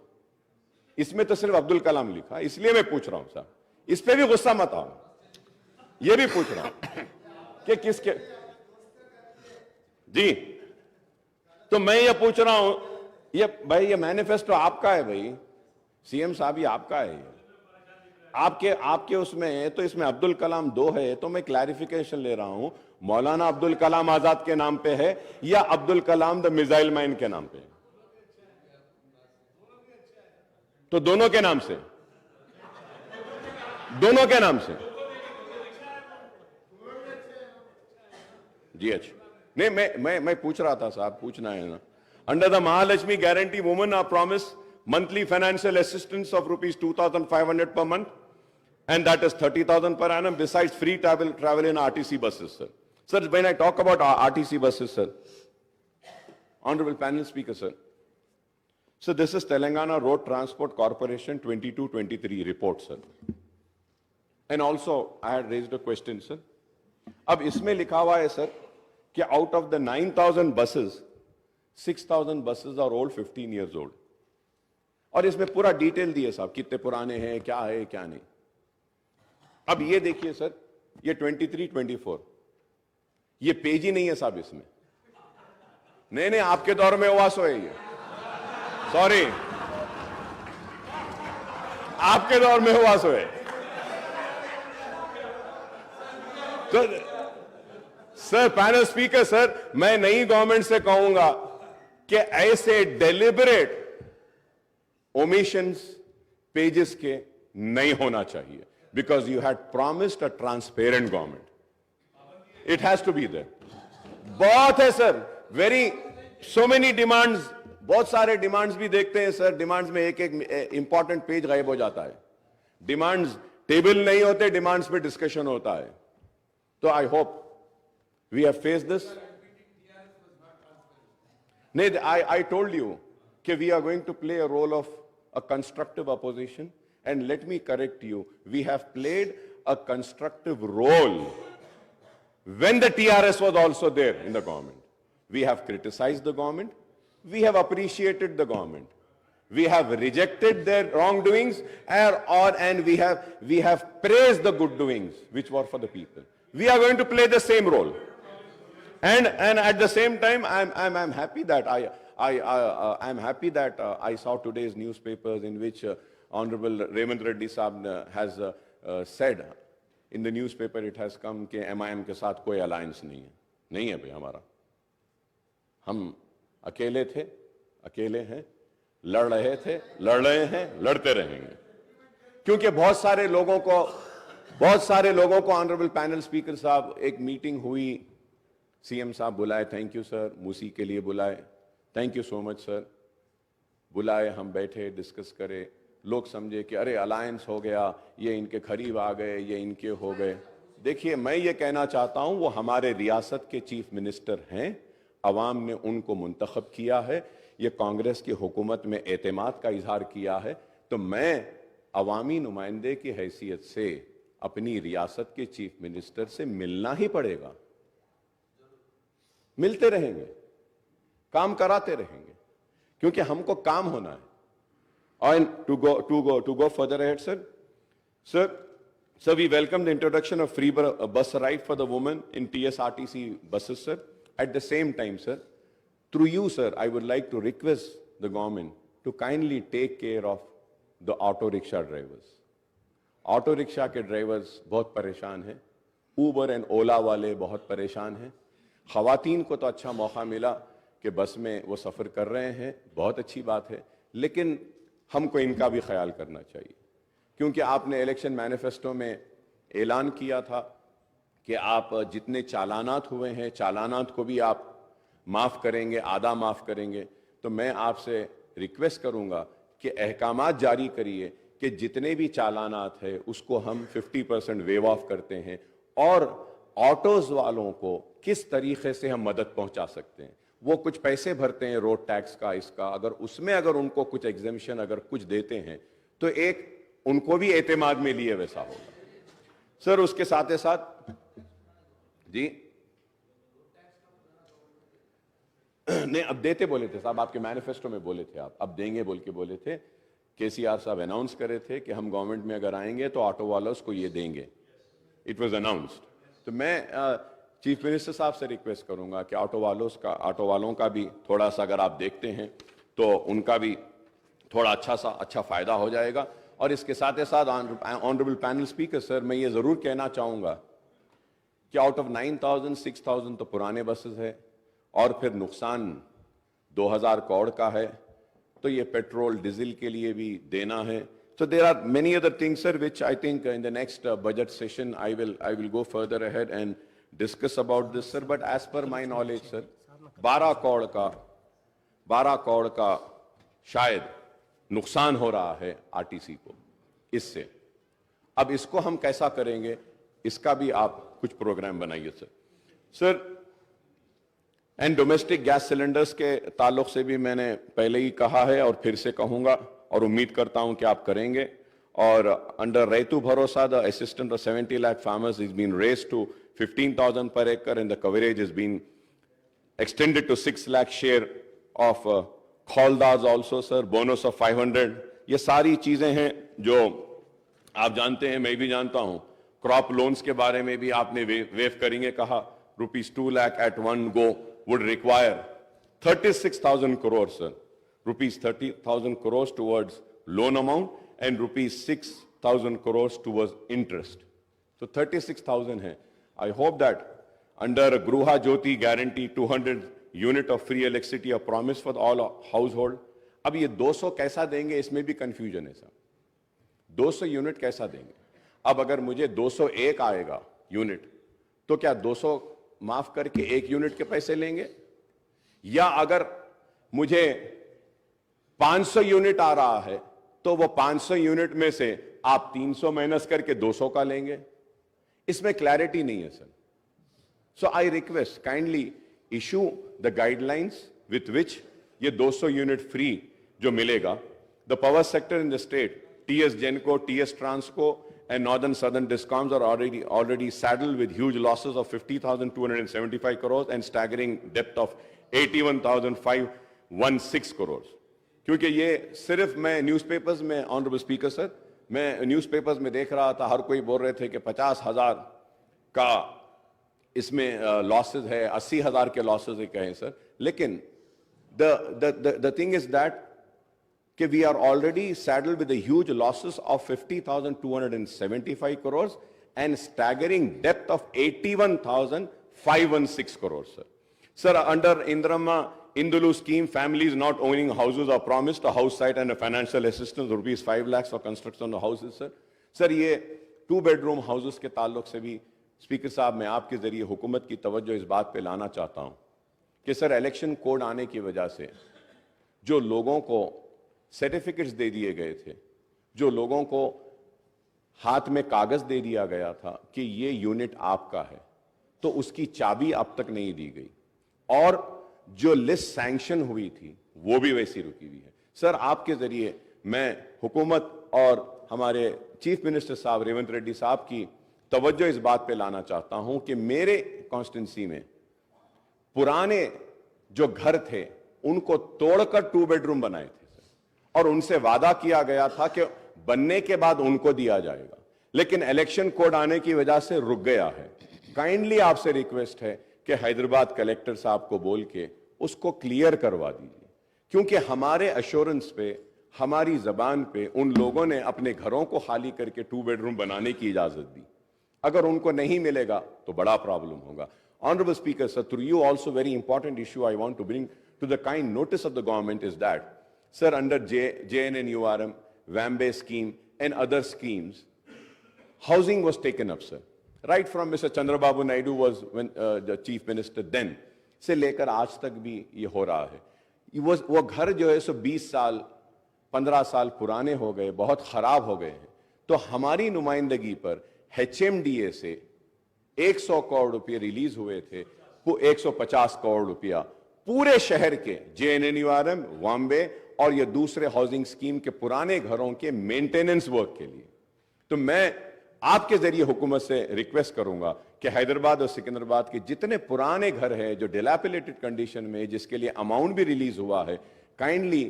इसमें तो सिर्फ अब्दुल कलाम लिखा, इसलिए मैं पूछ रहा हूं साहब, इस पे भी गुस्सा मत आओ, ये भी पूछ रहा हूं कि किसके। जी, तो मैं ये पूछ रहा हूं, ये भाई ये मैनिफेस्टो आपका है भाई, सीएम साहब ये आपका है, आपके उसमें है, तो इसमें अब्दुल कलाम 2 है, तो मैं क्लैरिफिकेशन ले रहा हूं, मौलाना अब्दुल कलाम आजाद के नाम पे है या Abdul Kalam the missile man के नाम पे है? तो दोनों के नाम से, दोनों के नाम से। जी अच्छा, नहीं मैं पूछ रहा था साहब, पूछना है ना। Under the Mahalakshmi guarantee women are promise monthly financial assistance of rupees 2,500 per month, and that is 30,000 per annum, besides free travel in RTC buses, sir. Sir, when I talk about RTC buses, sir, Honorable Panel Speaker, sir, so this is Telangana Road Transport Corporation 22-23 report, sir. And also, I had raised a question, sir. अब इसमें लिखा हुआ है, sir, कि out of the 9,000 buses, 6,000 buses are old, 15 years old. और इसमें पूरा detail दिए साहब, कितने पुराने हैं, क्या है, क्या नहीं। अब ये देखिए सर, ये 23-24, ये पेज ही नहीं है साहब इसमें। नहीं, आपके दौर में ओवासो है ये, सॉरी, आपके दौर में ओवासो है। तो सर, पैनल स्पीकर सर, मैं नई गवर्नमेंट से कहूंगा कि ऐसे डेलिबरेट omissions pages के नहीं होना चाहिए, because you had promised a transparent government. It has to be there. बहुत है सर, so many demands, बहुत सारे demands भी देखते हैं सर, demands में एक important page गायब हो जाता है, demands table नहीं होते, demands पे discussion होता है। तो I hope we have faced this. नहीं, I told you that we are going to play a role of a constructive opposition, and let me correct you, we have played a constructive role when the TRS was also there in the government. We have criticized the government, we have appreciated the government, we have rejected their wrongdoings, and we have praised the good doings which were for the people. We are going to play the same role, and at the same time I'm happy that I'm happy that I saw today's newspapers in which Honorable Revant Reddy Saab has said, in the newspaper it has come कि MIM के साथ कोई alliance नहीं है भाई हमारा, हम अकेले थे, अकेले हैं, लड़ रहे थे, लड़ रहे हैं, लड़ते रहेंगे। क्योंकि बहुत सारे लोगों को ऑनरेबल पैनल स्पीकर साहब, एक मीटिंग हुई, सीएम साहब बुलाए, थैंक यू सर, मूसी के लिए बुलाए, thank you so much sir, बुलाए, हम बैठे, डिस्कस करे, लोग समझे कि अरे अलायंस हो गया, ये इनके करीब आ गए, ये इनके हो गए। देखिए, मैं ये कहना चाहता हूं, वो हमारे रियासत के चीफ मिनिस्टर हैं, अवाम ने उनको मुंतखब किया है, ये कांग्रेस की हुकूमत में एतमाद का इजहार किया है, तो मैं अवामी नुमाइंदे की हैसियत से अपनी रियासत के चीफ मिनिस्टर से मिलना ही पड़ेगा, मिलते रहेंगे, काम कराते रहेंगे, क्योंकि हमको काम होना है। And to go further ahead, sir, we welcome the introduction of free bus ride for the women in TSRTC buses, sir. At the same time, sir, through you, sir, I would like to request the government to kindly take care of the auto rickshaw drivers. Auto rickshaw के drivers बहुत परेशान हैं, Uber and ओला वाले बहुत परेशान हैं। ख़वातीन को तो अच्छा मौका मिला कि बस में वो सफ़र कर रहे हैं, बहुत अच्छी बात है, लेकिन हमको इनका भी ख्याल करना चाहिए, क्योंकि आपने इलेक्शन मैनिफेस्टो में ऐलान किया था कि आप जितने चालानात हुए हैं, चालानात को भी आप माफ़ करेंगे, आधा माफ़ करेंगे। तो मैं आपसे रिक्वेस्ट करूंगा कि अहकामात जारी करिए कि जितने भी चालानात है उसको हम 50% वेव ऑफ करते हैं, और ऑटोज वालों को किस तरीके से हम मदद पहुंचा सकते हैं وہ کچھ پیسے بھرتے ہیں روڈ ٹیکس کا, اس کا, اگر اس میں اگر ان کو کچھ ایگزمپشن اگر کچھ دیتے ہیں تو ایک ان کو بھی اعتماد میں لیے ویسا ہوگا. سر اس کے ساتھ ساتھ جی نہیں, اب دیتے بولے تھے صاحب, آپ کے مینیفیسٹو میں بولے تھے, آپ اب دیں گے بول کے بولے تھے. کے سی آر صاحب اناؤنس کرے تھے کہ ہم گورنمنٹ میں اگر آئیں گے تو آٹو والوں کو یہ دیں گے. It was announced. تو میں چیف منسٹر صاحب سے ریکویسٹ کروں گا کہ آٹو والوں کا بھی تھوڑا سا اگر آپ دیکھتے ہیں تو ان کا بھی تھوڑا اچھا فائدہ ہو جائے گا. اور اس کے ساتھ آنریبل پینل اسپیکر سر, میں یہ ضرور کہنا چاہوں گا کہ آؤٹ آف 9,000 6,000 تو پرانے بسز ہے, اور پھر نقصان 2,000 کروڑ کا ہے, تو یہ پیٹرول ڈیزل کے لیے بھی دینا ہے. So there are many other things, sir, which I think in the next budget session I will go further ahead and discuss about this, sir. But as per my knowledge, sir, 12 crore کا شاید نقصان ہو رہا ہے are T C کو اس سے. اب اس کو ہم کیسا کریں گے, اس کا بھی آپ کچھ پروگرام بنائیے sir. Sir and domestic gas cylinders کے تعلق سے بھی میں نے پہلے ہی کہا ہے اور پھر سے کہوں گا, اور امید کرتا ہوں کہ آپ کریں گے. اور انڈر ریتو بھروسہ the assistance of 70 lakh farmers is being raised to 15,000 per acre and the coverage is being extended to 6 lakh share of khaldas also, sir. Bonus of 500. یہ ساری چیزیں ہیں جو آپ جانتے ہیں, میں بھی جانتا ہوں. کراپ لونز کے بارے میں بھی آپ نے ویو کریں گے کہا. ₹2 lakh at one go would require 36,000 crores, sir. ₹30,000 crores towards loan amount and ₹6,000 crores towards interest. So 36,000 hai. I hope that under Gruha Jyoti guarantee 200 unit of free electricity a promise for all household. اب یہ 200 کیسا دیں گے, اس میں بھی confusion ہے صاحب. 200 unit کیسا دیں گے؟ اب اگر مجھے 201 آئے گا یونٹ تو کیا 200 معاف کر کے 1 یونٹ کے پیسے لیں گے, یا اگر مجھے 500 یونٹ آ رہا ہے تو وہ 500 یونٹ میں سے آپ 300 مائنس کر کے 200 کا لیں گے؟ اس میں کلیئرٹی نہیں ہے sir. So I request kindly issue the guidelines with which یہ 200 یونٹ فری جو ملے گا. The power sector in the state, T S Genco, T S Transco and northern southern discoms are already saddled with huge losses of 50,275 crores and staggering debt of 81,516 crores. کیونکہ یہ صرف میں news papers میں, honourable speaker sir, میں news papers میں دیکھ رہا تھا, ہر کوئی بول رہے تھے کہ 50,000 کا اس میں لاسز ہے, 80,000 کے لاسز ہے کہیں سر. لیکن the thing is that کہ we are already saddled with the huge losses of 50,275 crores and staggering debt of 81,516 crores, sir. Sir, under Indulu scheme, families not owning houses are promised a house site and a financial assistance rupees 5 lakhs for construction of houses, sir. Sir, یہ 2 bedroom houses کے تعلق سے بھی speaker صاحب میں آپ کے ذریعے حکومت کی توجہ اس بات پہ لانا چاہتا ہوں کہ سر الیکشن کوڈ آنے کی وجہ سے جو لوگوں کو سرٹیفکیٹس دے دیے گئے تھے, جو لوگوں کو ہاتھ میں کاغذ دے دیا گیا تھا کہ یہ یونٹ آپ کا ہے, تو اس کی چابی اب تک نہیں دی گئی, اور جو لسٹ سینکشن ہوئی تھی وہ بھی ویسی رکی ہوئی ہے. سر آپ کے ذریعے میں حکومت اور ہمارے چیف منسٹر صاحب ریونت ریڈی صاحب کی توجہ اس بات پہ لانا چاہتا ہوں کہ میرے کانسٹیٹنسی میں پرانے جو گھر تھے ان کو توڑ کر 2 bedroom بنائے تھے اور ان سے وعدہ کیا گیا تھا کہ بننے کے بعد ان کو دیا جائے گا, لیکن الیکشن کوڈ آنے کی وجہ سے رک گیا ہے. کائنڈلی آپ سے ریکویسٹ ہے کہ حیدرآباد کلیکٹر صاحب کو بول کے اس کو کلیئر کروا دیجیے, کیونکہ ہمارے ایشورنس پہ, ہماری زبان پہ ان لوگوں نے اپنے گھروں کو خالی کر کے 2 bedroom بنانے کی اجازت دی. اگر ان کو نہیں ملے گا تو بڑا پرابلم ہوگا. Honorable Speaker, sir, through you also very important issue I want to bring to the kind notice of the government is that, sir, under JNNURM, Wambe scheme and other schemes, housing was taken up, sir. Right from Mr. Chandrababu Naidu was when the chief minister then, سے لے کر آج تک بھی یہ ہو رہا ہے. وہ گھر جو ہے سو 20 سال 15 سال پرانے ہو گئے, بہت خراب ہو گئے ہیں. تو ہماری نمائندگی پر HMDA سے 100 کروڑ روپے ریلیز ہوئے تھے, وہ 150 کروڑ روپیہ पूरे शहर के JNNURM, बॉम्बे और ये दूसरे हाउसिंग स्कीम के पुराने घरों के मेंटेनेंस वर्क के लिए। तो मैं आपके जरिए हुकूमत से रिक्वेस्ट करूंगा कि हैदराबाद और सिकंदराबाद के जितने पुराने घर हैं जो डिलैपिलेटेड कंडीशन में, जिसके लिए अमाउंट भी रिलीज हुआ है, kindly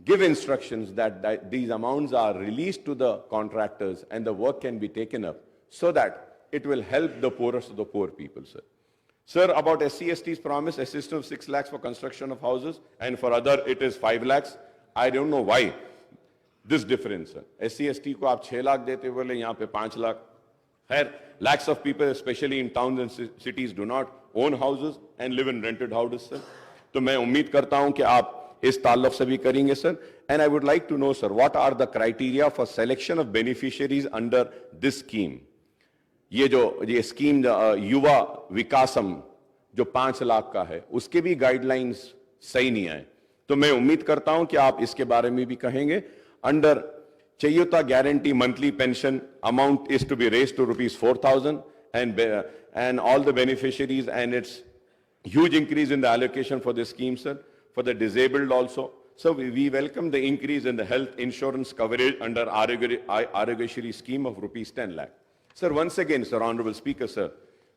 give instructions that these amounts are released to the contractors and the work can be taken up so that it will help the poorest of the poor people, sir. Sir, about SC/ST's promise, assistance of 6 lakhs for construction of houses, and for other it is 5 lakhs. I don't know why this difference, sir. SC/ST को आप 6 लाख देते बोले, यहाँ पे 5 lakh. Here, lakhs of people, especially in towns and cities, do not own houses and live in rented houses, sir. तो मैं उम्मीद करता हूं कि आप इस ताल्लुक से भी करेंगे, sir. And I would like to know, sir, what are the criteria for selection of beneficiaries under this scheme. ये स्कीम युवा विकासम जो 5 लाख का है, उसके भी गाइडलाइंस सही नहीं आए. तो मैं उम्मीद करता हूं कि आप इसके बारे में भी कहेंगे. Under Cheyutha guarantee monthly pension amount is to be raised to ₹4,000 and all the beneficiaries, and it's huge increase in the allocation for this scheme, sir. For the disabled also. So we welcome the increase in the health insurance coverage under Arogyashri scheme of ₹10 lakh. Sir, once again, sir, Honorable Speaker, sir,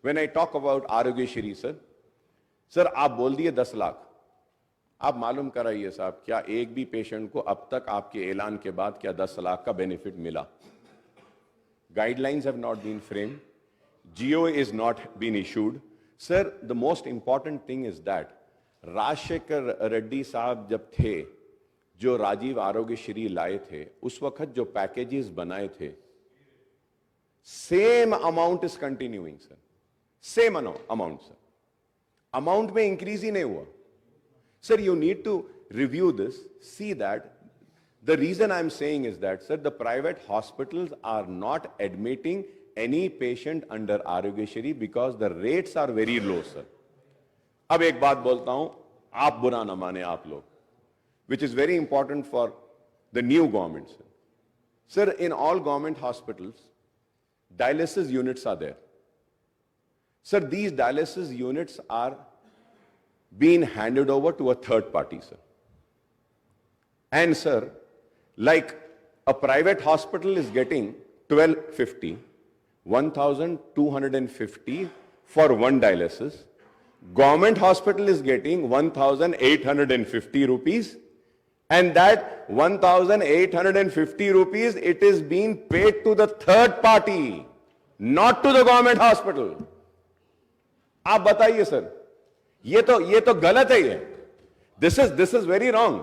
when I talk about Arogyashri, sir, आप बोल दिए 10 लाख. आप मालूम कराइए साहब, क्या एक भी पेशेंट को अब तक आपके ऐलान के बाद क्या 10 लाख का बेनिफिट मिला? Guidelines have not been framed. GO is not been issued. Sir, the most important thing is that Rajshekhar Reddy साहब जब थे, जो राजीव आरोग्यश्री लाए थे, उस वक्त जो पैकेजेस बनाए थे, same amount is continuing, sir. Same amount, sir. Amount में इंक्रीज ही नहीं हुआ. Sir, you need to review this, see that. The reason I'm saying is that, sir, the private hospitals are not admitting any patient under Arogyashri because the rates are very low, sir. अब एक बात बोलता हूं, आप बुरा ना माने आप लोग, which is very important for the new government, sir. Sir, in all government hospitals, dialysis units are there. Sir, these dialysis units are being handed over to a third party, sir. And sir, like a private hospital is getting 1250, 1250 for one dialysis. Government hospital is getting 1,850 rupees, and that 1,850 rupees, it is being paid to the third party, not to the government hospital. आप बताइए sir, ये तो गलत है. ये this is very wrong.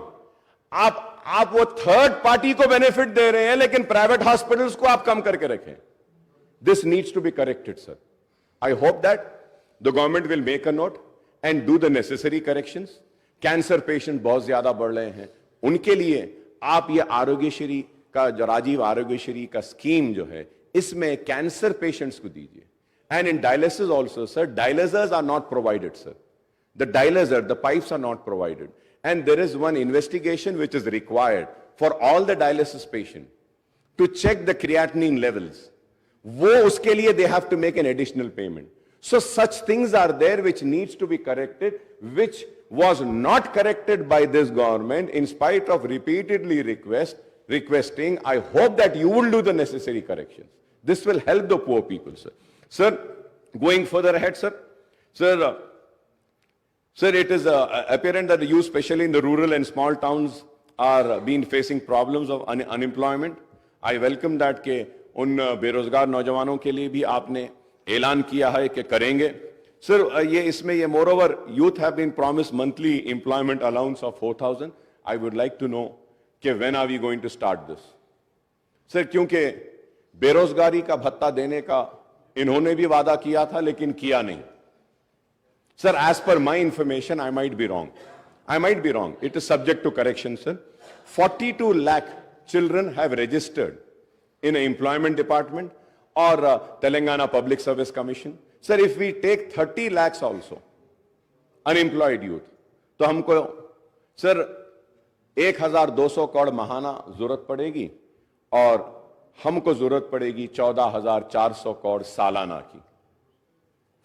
आप वो third party को बेनिफिट दे रहे हैं, लेकिन प्राइवेट हॉस्पिटल्स को आप कम करके रखें. This needs to be corrected, sir. I hope that the government will make a note and do the necessary corrections. Cancer patient बहुत ज्यादा बढ़ रहे हैं, उनके लिए आप ये आरोग्यश्री का जो राजीव आरोग्यश्री का स्कीम जो है, इसमें कैंसर पेशेंट्स को दीजिए. And in dialysis also, sir, dialysers are not provided, sir. The dialyser, the pipes are not provided, and there is one investigation which is required for all the dialysis patient to check the creatinine levels. वो उसके लिए they have to make an additional payment. So such things are there which needs to be corrected, which was not corrected by this government in spite of repeatedly requesting. I hope that you will do the necessary corrections. This will help the poor people, sir. Sir, going further ahead, sir. Sir, it is apparent that you, especially in the rural and small towns, are being facing problems of unemployment. I welcome that के उन बेरोजगार नौजवानों के लिए भी आपने ऐलान किया है कि करेंगे. सर, ये इसमें ये moreover youth have been promise monthly employment allowance of 4,000. I would like to know कि when are we going to start this, sir. क्योंकि बेरोजगारी का भत्ता देने का इन्होंने भी वादा किया था, लेकिन किया नहीं. Sir, as per my information, I might be wrong, it is subject to correction, sir. 42 lakh children have registered in an employment department or Telangana Public Service Commission. Sir, if we take 30 lakhs also unemployed youth, तो हमको sir 1,200 crore महाना जरूरत पड़ेगी, और हमको जरूरत पड़ेगी 14,400 करोड़ सालाना की.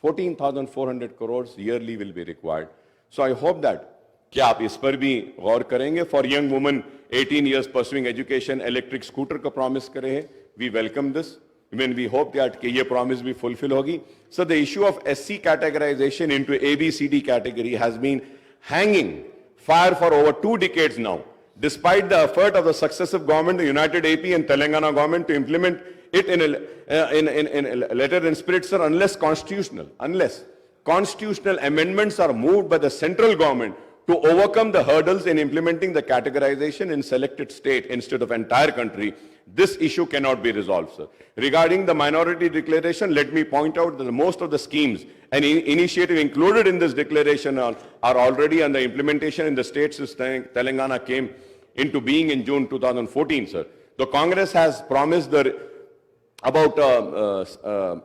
14,400 crores yearly will be required. So I hope that कि आप इस पर भी गौर करेंगे. For young women 18 years pursuing education, electric scooter का promise करे हैं. We welcome this. When we hope that कि ये promise भी fulfill होगी. So the issue of SC categorization into ABCD category has been hanging fire for over 2 decades now. Despite the effort of the successive government, the United AP and Telangana government to implement it in a letter and spirit, sir, unless constitutional amendments are moved by the central government to overcome the hurdles in implementing the categorization in selected state instead of entire country, this issue cannot be resolved, sir. Regarding the minority declaration, let me point out that most of the schemes and initiative included in this declaration are already under implementation in the states since Telangana came into being in June 2014, sir. The Congress has promised about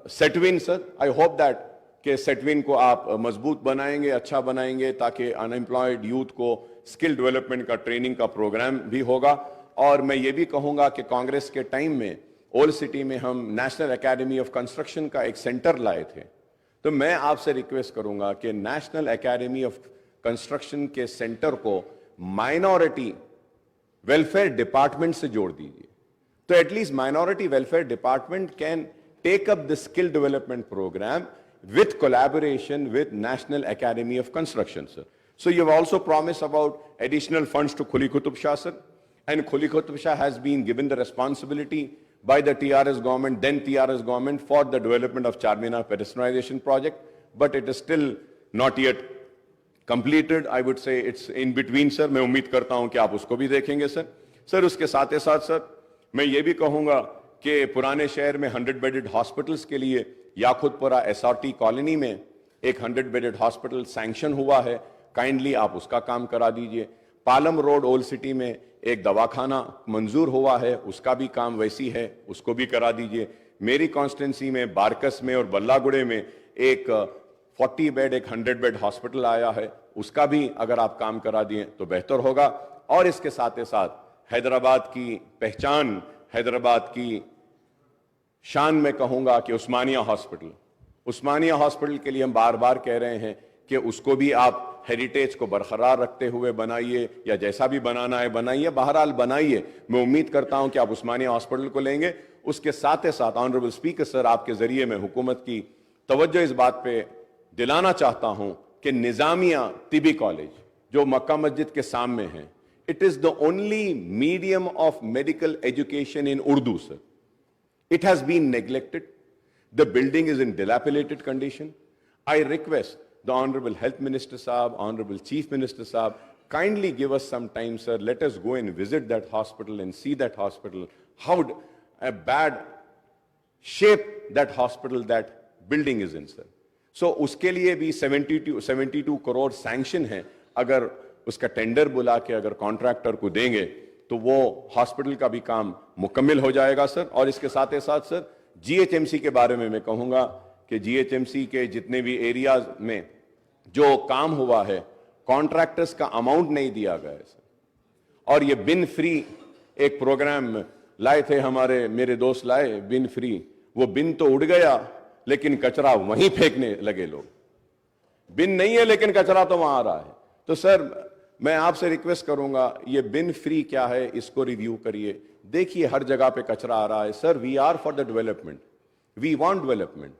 Setwin, sir. I hope that کہ سیٹوین کو آپ مضبوط بنائیں گے, اچھا بنائیں گے, تاکہ انمپلائڈ یوتھ کو اسکل ڈیولپمنٹ کا ٹریننگ کا پروگرام بھی ہوگا. اور میں یہ بھی کہوں گا کہ کانگریس کے ٹائم میں اولڈ سٹی میں ہم نیشنل اکیڈمی آف کنسٹرکشن کا ایک سینٹر لائے تھے. تو میں آپ سے ریکویسٹ کروں گا کہ نیشنل اکیڈمی آف کنسٹرکشن کے سینٹر کو مائنورٹی ویلفیئر ڈپارٹمنٹ سے جوڑ دیجیے. تو at least minority welfare department can take up the skill development programme with collaboration with National Academy of Construction, sir. So you have also promised about additional funds to Khuli Qutub Shah, sir. And Khuli Qutub Shah has been given the responsibility by the TRS government, then TRS government, for the development of Charminar pedestrianization project. But it is still not yet completed. I would say it's in between, sir. میں امید کرتا ہوں کہ آپ اس کو بھی دیکھیں گے, sir. Sir, اس کے ساتھ ساتھ, sir, میں یہ بھی کہوں گا کہ پرانے شہر میں 100 بیڈڈ ہاسپٹلس کے لیے یاخود پورا ایس آر ٹی کالونی میں ایک 100 بیڈڈ ہاسپٹل سینکشن ہوا ہے. کائنڈلی آپ اس کا کام کرا دیجئے. پالم روڈ اولڈ سٹی میں ایک دواخانہ منظور ہوا ہے, اس کا بھی کام ویسی ہے, اس کو بھی کرا دیجئے. میری کانسٹینسی میں بارکس میں اور بلہ گڑے میں ایک 40 بیڈ ایک 100 بیڈ ہاسپٹل آیا ہے, اس کا بھی اگر آپ کام کرا دیں تو بہتر ہوگا. اور اس کے ساتھ حیدرآباد کی پہچان, حیدرآباد کی شان میں کہوں گا کہ عثمانیہ ہاسپٹل کے لیے ہم بار بار کہہ رہے ہیں کہ اس کو بھی آپ ہیریٹیج کو برقرار رکھتے ہوئے بنائیے, یا جیسا بھی بنانا ہے بنائیے, بہرحال بنائیے. میں امید کرتا ہوں کہ آپ عثمانیہ ہاسپٹل کو لیں گے. اس کے ساتھ آنریبل اسپیکر سر, آپ کے ذریعے میں حکومت کی توجہ اس بات پہ دلانا چاہتا ہوں کہ نظامیہ طبی کالج جو مکہ مسجد کے سامنے ہے, it is the only medium of medical education in Urdu, sir. It has been neglected. The building is in dilapidated condition. I request the Honorable Health Minister Saab, Honorable Chief Minister Saab, kindly give us some time, sir. Let us go and visit that hospital and see that hospital, how a bad shape that hospital, that building is in, sir. So uske liye bhi 72 crore sanction hai. Agar uska tender bula ke agar contractor ko denge, تو وہ hospital کا بھی کام مکمل ہو جائے گا, سر. اور اس کے ساتھ سر, G H M C کے بارے میں کہوں گا کہ جی ایچ ایم سی کے جتنے بھی ایریاز میں جو کام ہوا ہے, کانٹریکٹرز کا اماؤنٹ نہیں دیا گیا ہے, سر. اور یہ بن فری ایک پروگرام لائے تھے میرے دوست لائے, بن فری. وہ بن تو اڑ گیا لیکن کچرا وہیں پھینکنے لگے لوگ. بن نہیں ہے لیکن کچرا تو وہاں آ رہا ہے. تو سر میں آپ سے ریکویسٹ کروں گا, یہ بن فری کیا ہے اس کو ریویو کریے, دیکھیے ہر جگہ پہ کچرا آ رہا ہے. Sir, we are for the development, we want development,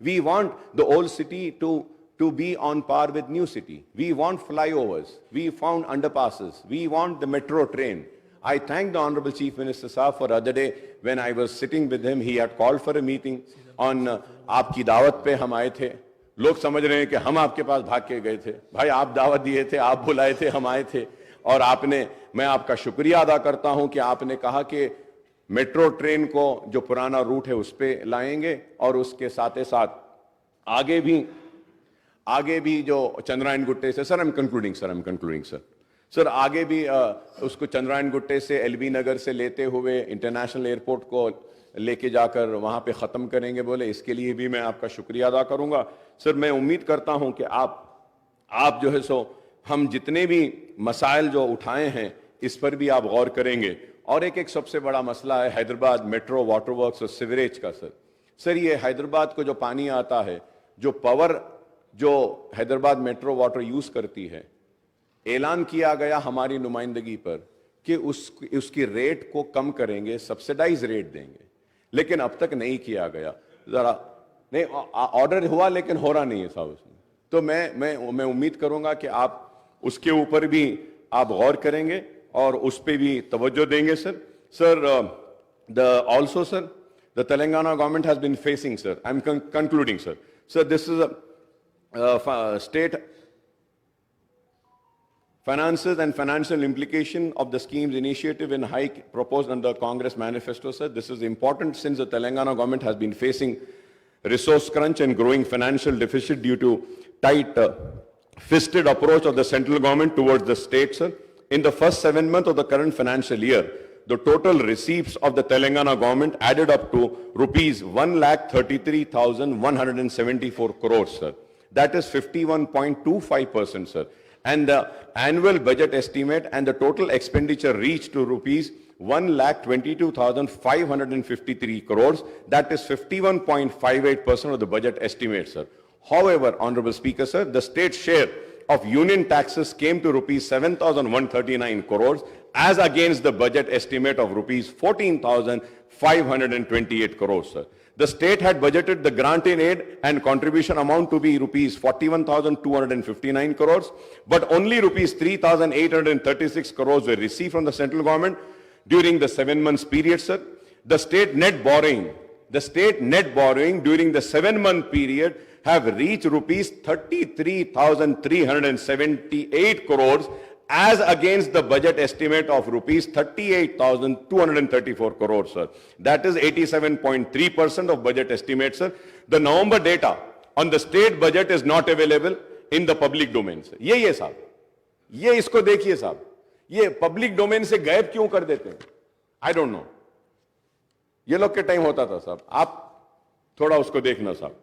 we want the old city to be on par with new city, we want flyovers, we found underpasses, we want the metro train. I thank the Honorable Chief Minister Saab for other day when I was sitting with him, he had called for a meeting on آپ کی دعوت پہ ہم آئے تھے. لوگ سمجھ رہے ہیں کہ ہم آپ کے پاس بھاگ کے گئے تھے. بھائی آپ دعوت دیے تھے, آپ بلائے تھے, ہم آئے تھے. اور آپ نے, میں آپ کا شکریہ ادا کرتا ہوں کہ آپ نے کہا کہ میٹرو ٹرین کو جو پرانا روٹ ہے اس پہ لائیں گے, اور اس کے ساتھ آگے بھی جو چندرائن گٹے سے, سر I'm concluding سر, آگے بھی اس کو چندرائن گٹے سے ایل بی نگر سے لیتے ہوئے انٹرنیشنل ایئرپورٹ کو لے کے جا کر وہاں پہ ختم کریں گے بولے. اس کے لیے بھی میں آپ کا شکریہ ادا کروں گا. سر, میں امید کرتا ہوں کہ آپ جو ہے سو ہم جتنے بھی مسائل جو اٹھائے ہیں اس پر بھی آپ غور کریں گے. اور ایک سب سے بڑا مسئلہ ہے حیدرآباد میٹرو واٹر ورکس اور سیوریج کا. سر یہ حیدرآباد کو جو پانی آتا ہے, جو پاور जो हैदराबाद मेट्रो वाटर यूज करती है, ऐलान किया गया हमारी नुमाइंदगी पर कि उसकी रेट को कम करेंगे, सब्सिडाइज रेट देंगे, लेकिन अब तक नहीं किया गया। जरा नहीं, ऑर्डर हुआ लेकिन हो रहा नहीं है साहब उसमें। तो मैं उम्मीद करूंगा कि आप उसके ऊपर भी आप गौर करेंगे और उस पर भी तवज्जो देंगे sir. Sir, also sir, the Telangana government has been facing, sir, I'm concluding sir. Sir, this is a state finances and financial implication of the scheme's initiative in hike proposed under Congress manifesto, sir. This is important since the Telangana government has been facing resource crunch and growing financial deficit due to tight fisted approach of the central government towards the state, sir. In the first 7 months of the current financial year, the total receipts of the Telangana government added up to rupees 1,33,174 crores, sir. That is 51.25%, sir. And the annual budget estimate and the total expenditure reached to rupees 1,22,553 crores. That is 51.58% of the budget estimate, sir. However, Honorable Speaker, sir, the state share of union taxes came to rupees 7,139 crores as against the budget estimate of rupees 14,528 crores, sir. The state had budgeted the grant in aid and contribution amount to be rupees 41,259 crores, but only rupees 3,836 crores were received from the central government during the 7 months period, sir. The state net borrowing during the 7-month period have reached rupees 33,378 crores as against the budget estimate of rupees 38,234 crores, sir. That is 87.3% of budget estimate, sir. The November data on the state budget is not available in the public domain, sir. ये साहब, ये इसको देखिए साहब, ये public domain से गायब क्यों कर देते हैं? I don't know. ये लोग के टाइम होता था साहब, आप थोड़ा उसको देखना साहब.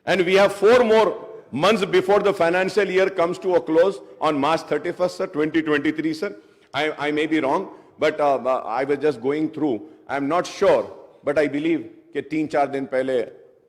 And we have 4 more months before the financial year comes to a close on March 31st, sir, 2023, sir. I may be wrong, but I was just going through. I'm not sure, but I believe कि 3-4 दिन पहले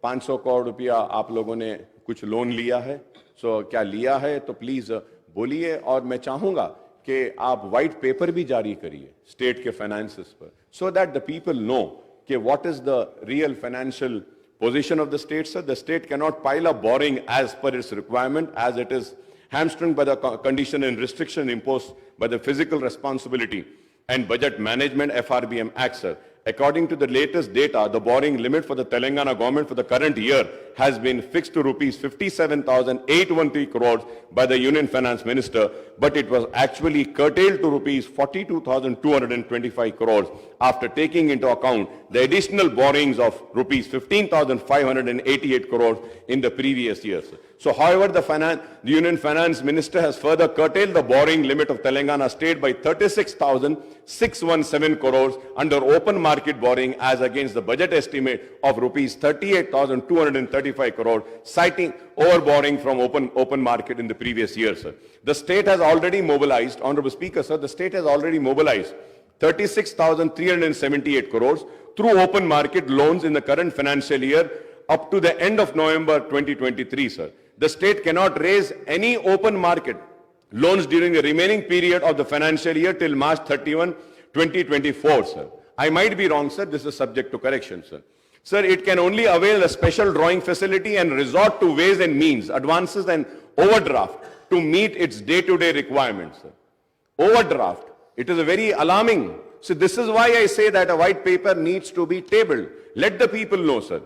500 करोड़ रुपया आप लोगों ने कुछ loan लिया है. So क्या लिया है तो प्लीज बोलिए, और मैं चाहूंगा कि आप व्हाइट पेपर भी जारी करिए स्टेट के फाइनेंसेस पर, so that the people know कि what is the real financial position of the state, sir. The state cannot pile up borrowing as per its requirement, as it is hamstrung by the condition and restriction imposed by the Physical Responsibility and Budget Management FRBM Act, sir. According to the latest data, the borrowing limit for the Telangana government for the current year has been fixed to rupees 57,813 crores by the Union Finance Minister, but it was actually curtailed to rupees 42,225 crores after taking into account the additional borrowings of rupees 15,588 crores in the previous years. So, however, the Union Finance Minister has further curtailed the borrowing limit of Telangana state by 36,617 crores under open market borrowing as against the budget estimate of rupees 38,235 crores, citing overborrowing from open market in the previous year, sir. The state has already mobilized, Honorable Speaker, sir, the state has already mobilized 36,378 crores through open market loans in the current financial year up to the end of November 2023, sir. The state cannot raise any open market loans during the remaining period of the financial year till March 31, 2024, sir. I might be wrong, sir. This is subject to correction, sir. Sir, it can only avail a special drawing facility and resort to ways and means, advances and overdraft to meet its day-to-day requirements, sir. Overdraft. It is a very alarming. So this is why I say that a white paper needs to be tabled. Let the people know, sir.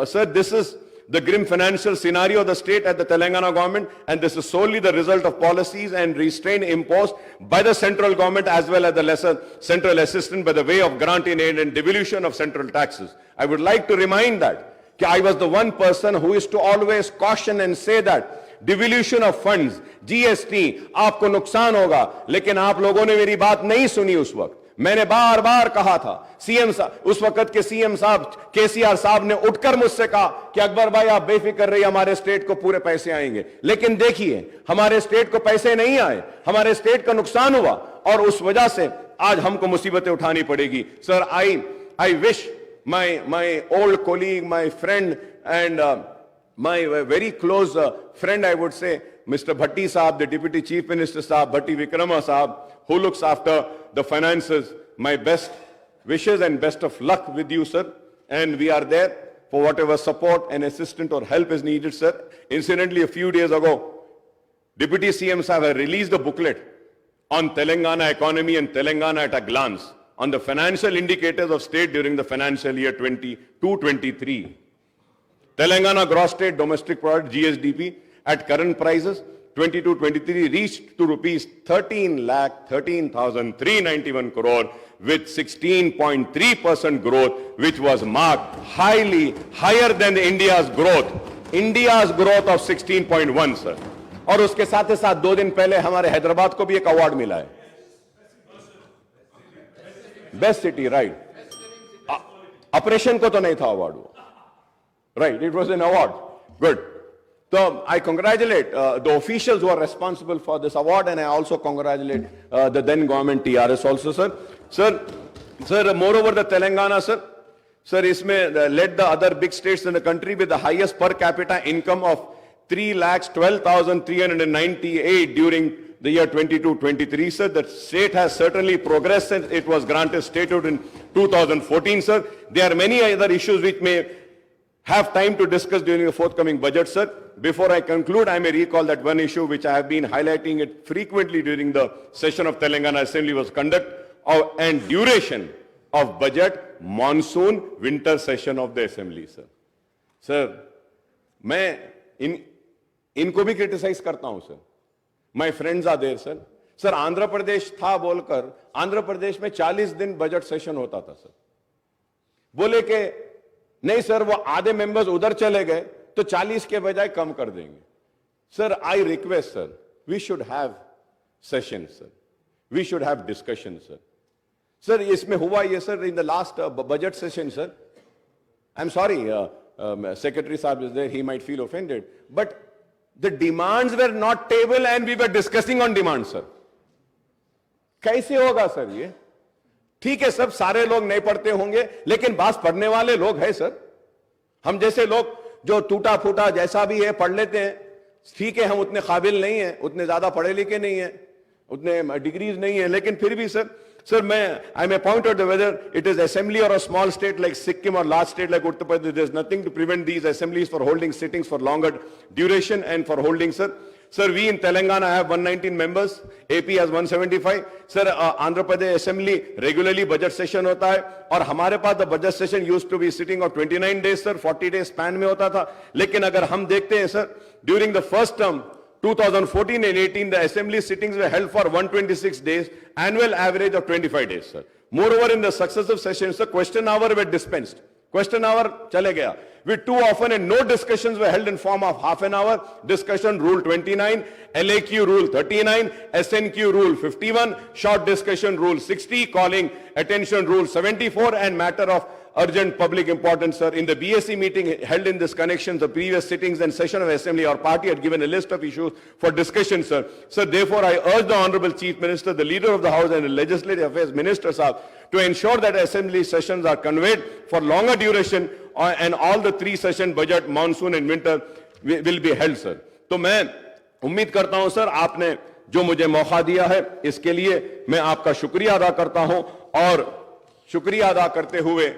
Sir, this is the grim financial scenario of the state at the Telangana government, and this is solely the result of policies and restraint imposed by the central government as well as the lesser central assistance by the way of grant in aid and devolution of central taxes. I would like to remind that I was the one person who is to always caution and say that devolution of funds, GST, आपको नुकसान होगा, लेकिन आप लोगों ने मेरी बात नहीं सुनी उस वक्त. मैंने बार बार कहा था, सीएम साहब, उस वक्त के सीएम साहब केसीआर साहब ने उठकर मुझसे कहा कि अकबर भाई आप बेफिक्र रहिए, हमारे स्टेट को पूरे पैसे आएंगे. लेकिन देखिए हमारे स्टेट को पैसे नहीं आए, हमारे स्टेट का नुकसान हुआ, और उस वजह से आज हमको मुसीबतें उठानी पड़ेगी. Sir, I wish my old colleague, my friend and my very close friend, I would say, Mr. Bhatti Saab, the Deputy Chief Minister Saab, Bhatti Vikrama Saab, who looks after the finances. My best wishes and best of luck with you, sir. And we are there for whatever support and assistance or help is needed, sir. Incidentally, a few days ago, Deputy CM Saab have released a booklet on Telangana economy and Telangana at a glance on the financial indicators of state during the financial year 22-23. Telangana gross state domestic product GSDP at current prices 22-23 reached to rupees 13,13,391 crore with 16.3% growth, which was marked higher than India's growth of 16.1, sir. और उसके साथ ही साथ 2 दिन पहले हमारे हैदराबाद को भी एक अवार्ड मिला है, बेस्ट सिटी, राइट. ऑपरेशन को तो नहीं था अवार्ड वो, right, it was an award. Good. So I congratulate the officials who are responsible for this award, and I also congratulate the then government TRS also, sir. Sir, moreover the Telangana, sir, isme led the other big states in the country with the highest per capita income of 3,12,398 during the year 22-23, sir. The state has certainly progressed since it was granted statehood in 2014, sir. There are many other issues which may have time to discuss during the forthcoming budget, sir. Before I conclude, I may recall that one issue which I have been highlighting it frequently during the session of Telangana Assembly was conduct and duration of budget monsoon winter session of the Assembly, sir. Sir, मैं इनको भी criticise करता हूं, sir. My friends are there, sir. Sir, Andhra Pradesh था बोलकर आंध्र प्रदेश में 40 दिन budget session होता था, सर. बोले कि नहीं सर, वो आधे मेंबर्स उधर चले गए तो 40 के बजाय कम कर देंगे. Sir, I request, sir, we should have session, sir. We should have discussion, sir. Sir, इसमें हुआ ये, sir, in the last budget session, sir. I am sorry, secretary साहब is there, he might feel offended, but the demands were not table and we were discussing on demand, sir. कैसे होगा, sir, ये? ठीक है, सब सारे लोग नहीं पढ़ते होंगे, लेकिन बात पढ़ने वाले लोग हैं, सर. हम जैसे लोग जो टूटा फूटा जैसा भी है पढ़ लेते हैं. ठीक है, हम उतने काबिल नहीं हैं, उतने ज्यादा पढ़े लिखे नहीं हैं, उतने डिग्रीज नहीं है, लेकिन फिर भी, sir, I may point out whether it is assembly or a small state like Sikkim or large state like Uttar Pradesh, there is nothing to prevent these assemblies for holding sittings for longer duration and for holding, sir. Sir, we in Telangana have 119 members, AP has 175. Sir, Andhra Pradesh Assembly regularly budget session hota hai, और हमारे पास the budget session used to be sitting of 29 days, sir, 40 days span में होता था. लेकिन अगर हम देखते हैं, sir, during the first term 2014 and 18, the assembly sittings were held for 126 days, annual average of 25 days, sir. Moreover, in the successive sessions, the question hour were dispensed. Question hour chale gaya. With too often and no discussions were held in form of half an hour. Discussion rule 29, LAQ rule 39, SNQ rule 51, short discussion rule 60, calling attention rule 74, and matter of urgent public importance, sir. In the BSc meeting held in this connection, the previous sittings and session of Assembly, our party had given a list of issues for discussion, sir. Sir, therefore, I urge the Honorable Chief Minister, the Leader of the House and the Legislative Affairs Minister, sir, to ensure that Assembly sessions are conveyed for longer duration and all the 3 session budget, monsoon and winter will be held, sir. तो मैं उम्मीद करता हूं, sir, आपने जो मुझे मौका दिया है इसके लिए मैं आपका शुक्रिया अदा करता हूं, और शुक्रिया अदा करते हुए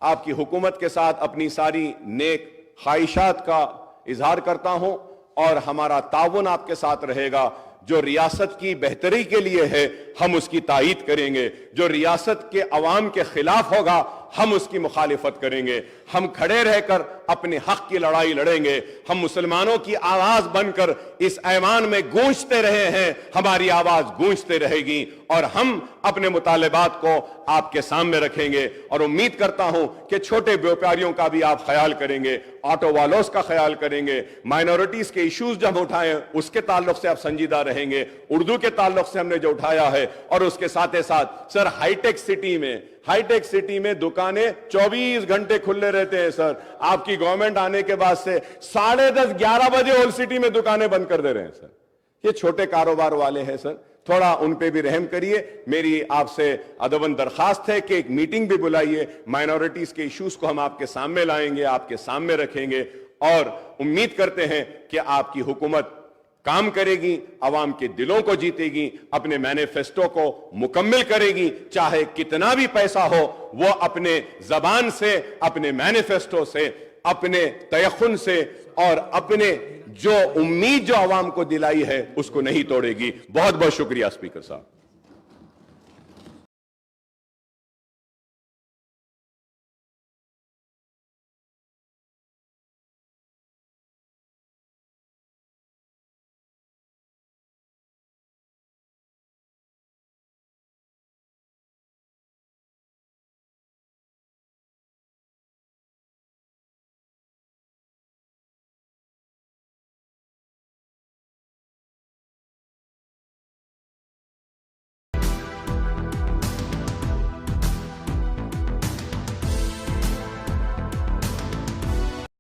आपकी हुकूमत के साथ अपनी सारी नेक ख्वाहिशात का इजहार करता हूं, और हमारा ताउन आपके साथ रहेगा. जो रियासत की बेहतरी के लिए है हम उसकी तायीद करेंगे, जो रियासत के अवाम के खिलाफ होगा हम उसकी मुखालिफत करेंगे. हम खड़े रहकर अपने हक की लड़ाई लड़ेंगे. हम मुसलमानों की आवाज बनकर इस ऐवान में गूंजते रहे हैं, हमारी आवाज गूंजते रहेगी, और हम अपने मुतालिबात को आपके सामने रखेंगे. और उम्मीद करता हूं कि छोटे व्यापारियों का भी आप ख्याल करेंगे, ऑटो वालों का ख्याल करेंगे, माइनॉरिटीज के इश्यूज जब उठाए उसके ताल्लुक से आप संजीदा रहेंगे, उर्दू के ताल्लुक से हमने जो उठाया है, और उसके साथ ही साथ, सर, हाईटेक सिटी में दुकानें 24 घंटे खुले रहते हैं, सर. आपकी गवर्नमेंट आने के बाद से 10:30 11 बजे ओल्ड सिटी में दुकानें बंद कर दे रहे हैं, सर. ये छोटे कारोबार वाले हैं, सर. थोड़ा उन पे भी रहम करिए। मेरी आपसे अदबन दरखास्त है कि एक मीटिंग भी बुलाइए, माइनॉरिटीज के इश्यूज को हम आपके सामने लाएंगे, आपके सामने रखेंगे और उम्मीद करते हैं कि आपकी हुकूमत काम करेगी, आवाम के दिलों को जीतेगी, अपने मैनिफेस्टो को मुकम्मल करेगी। चाहे कितना भी पैसा हो, वो अपने जबान से, अपने मैनिफेस्टो से, अपने तयखुन से और अपने जो उम्मीद जो आवाम को दिलाई है उसको नहीं तोड़ेगी। बहुत बहुत शुक्रिया स्पीकर साहब।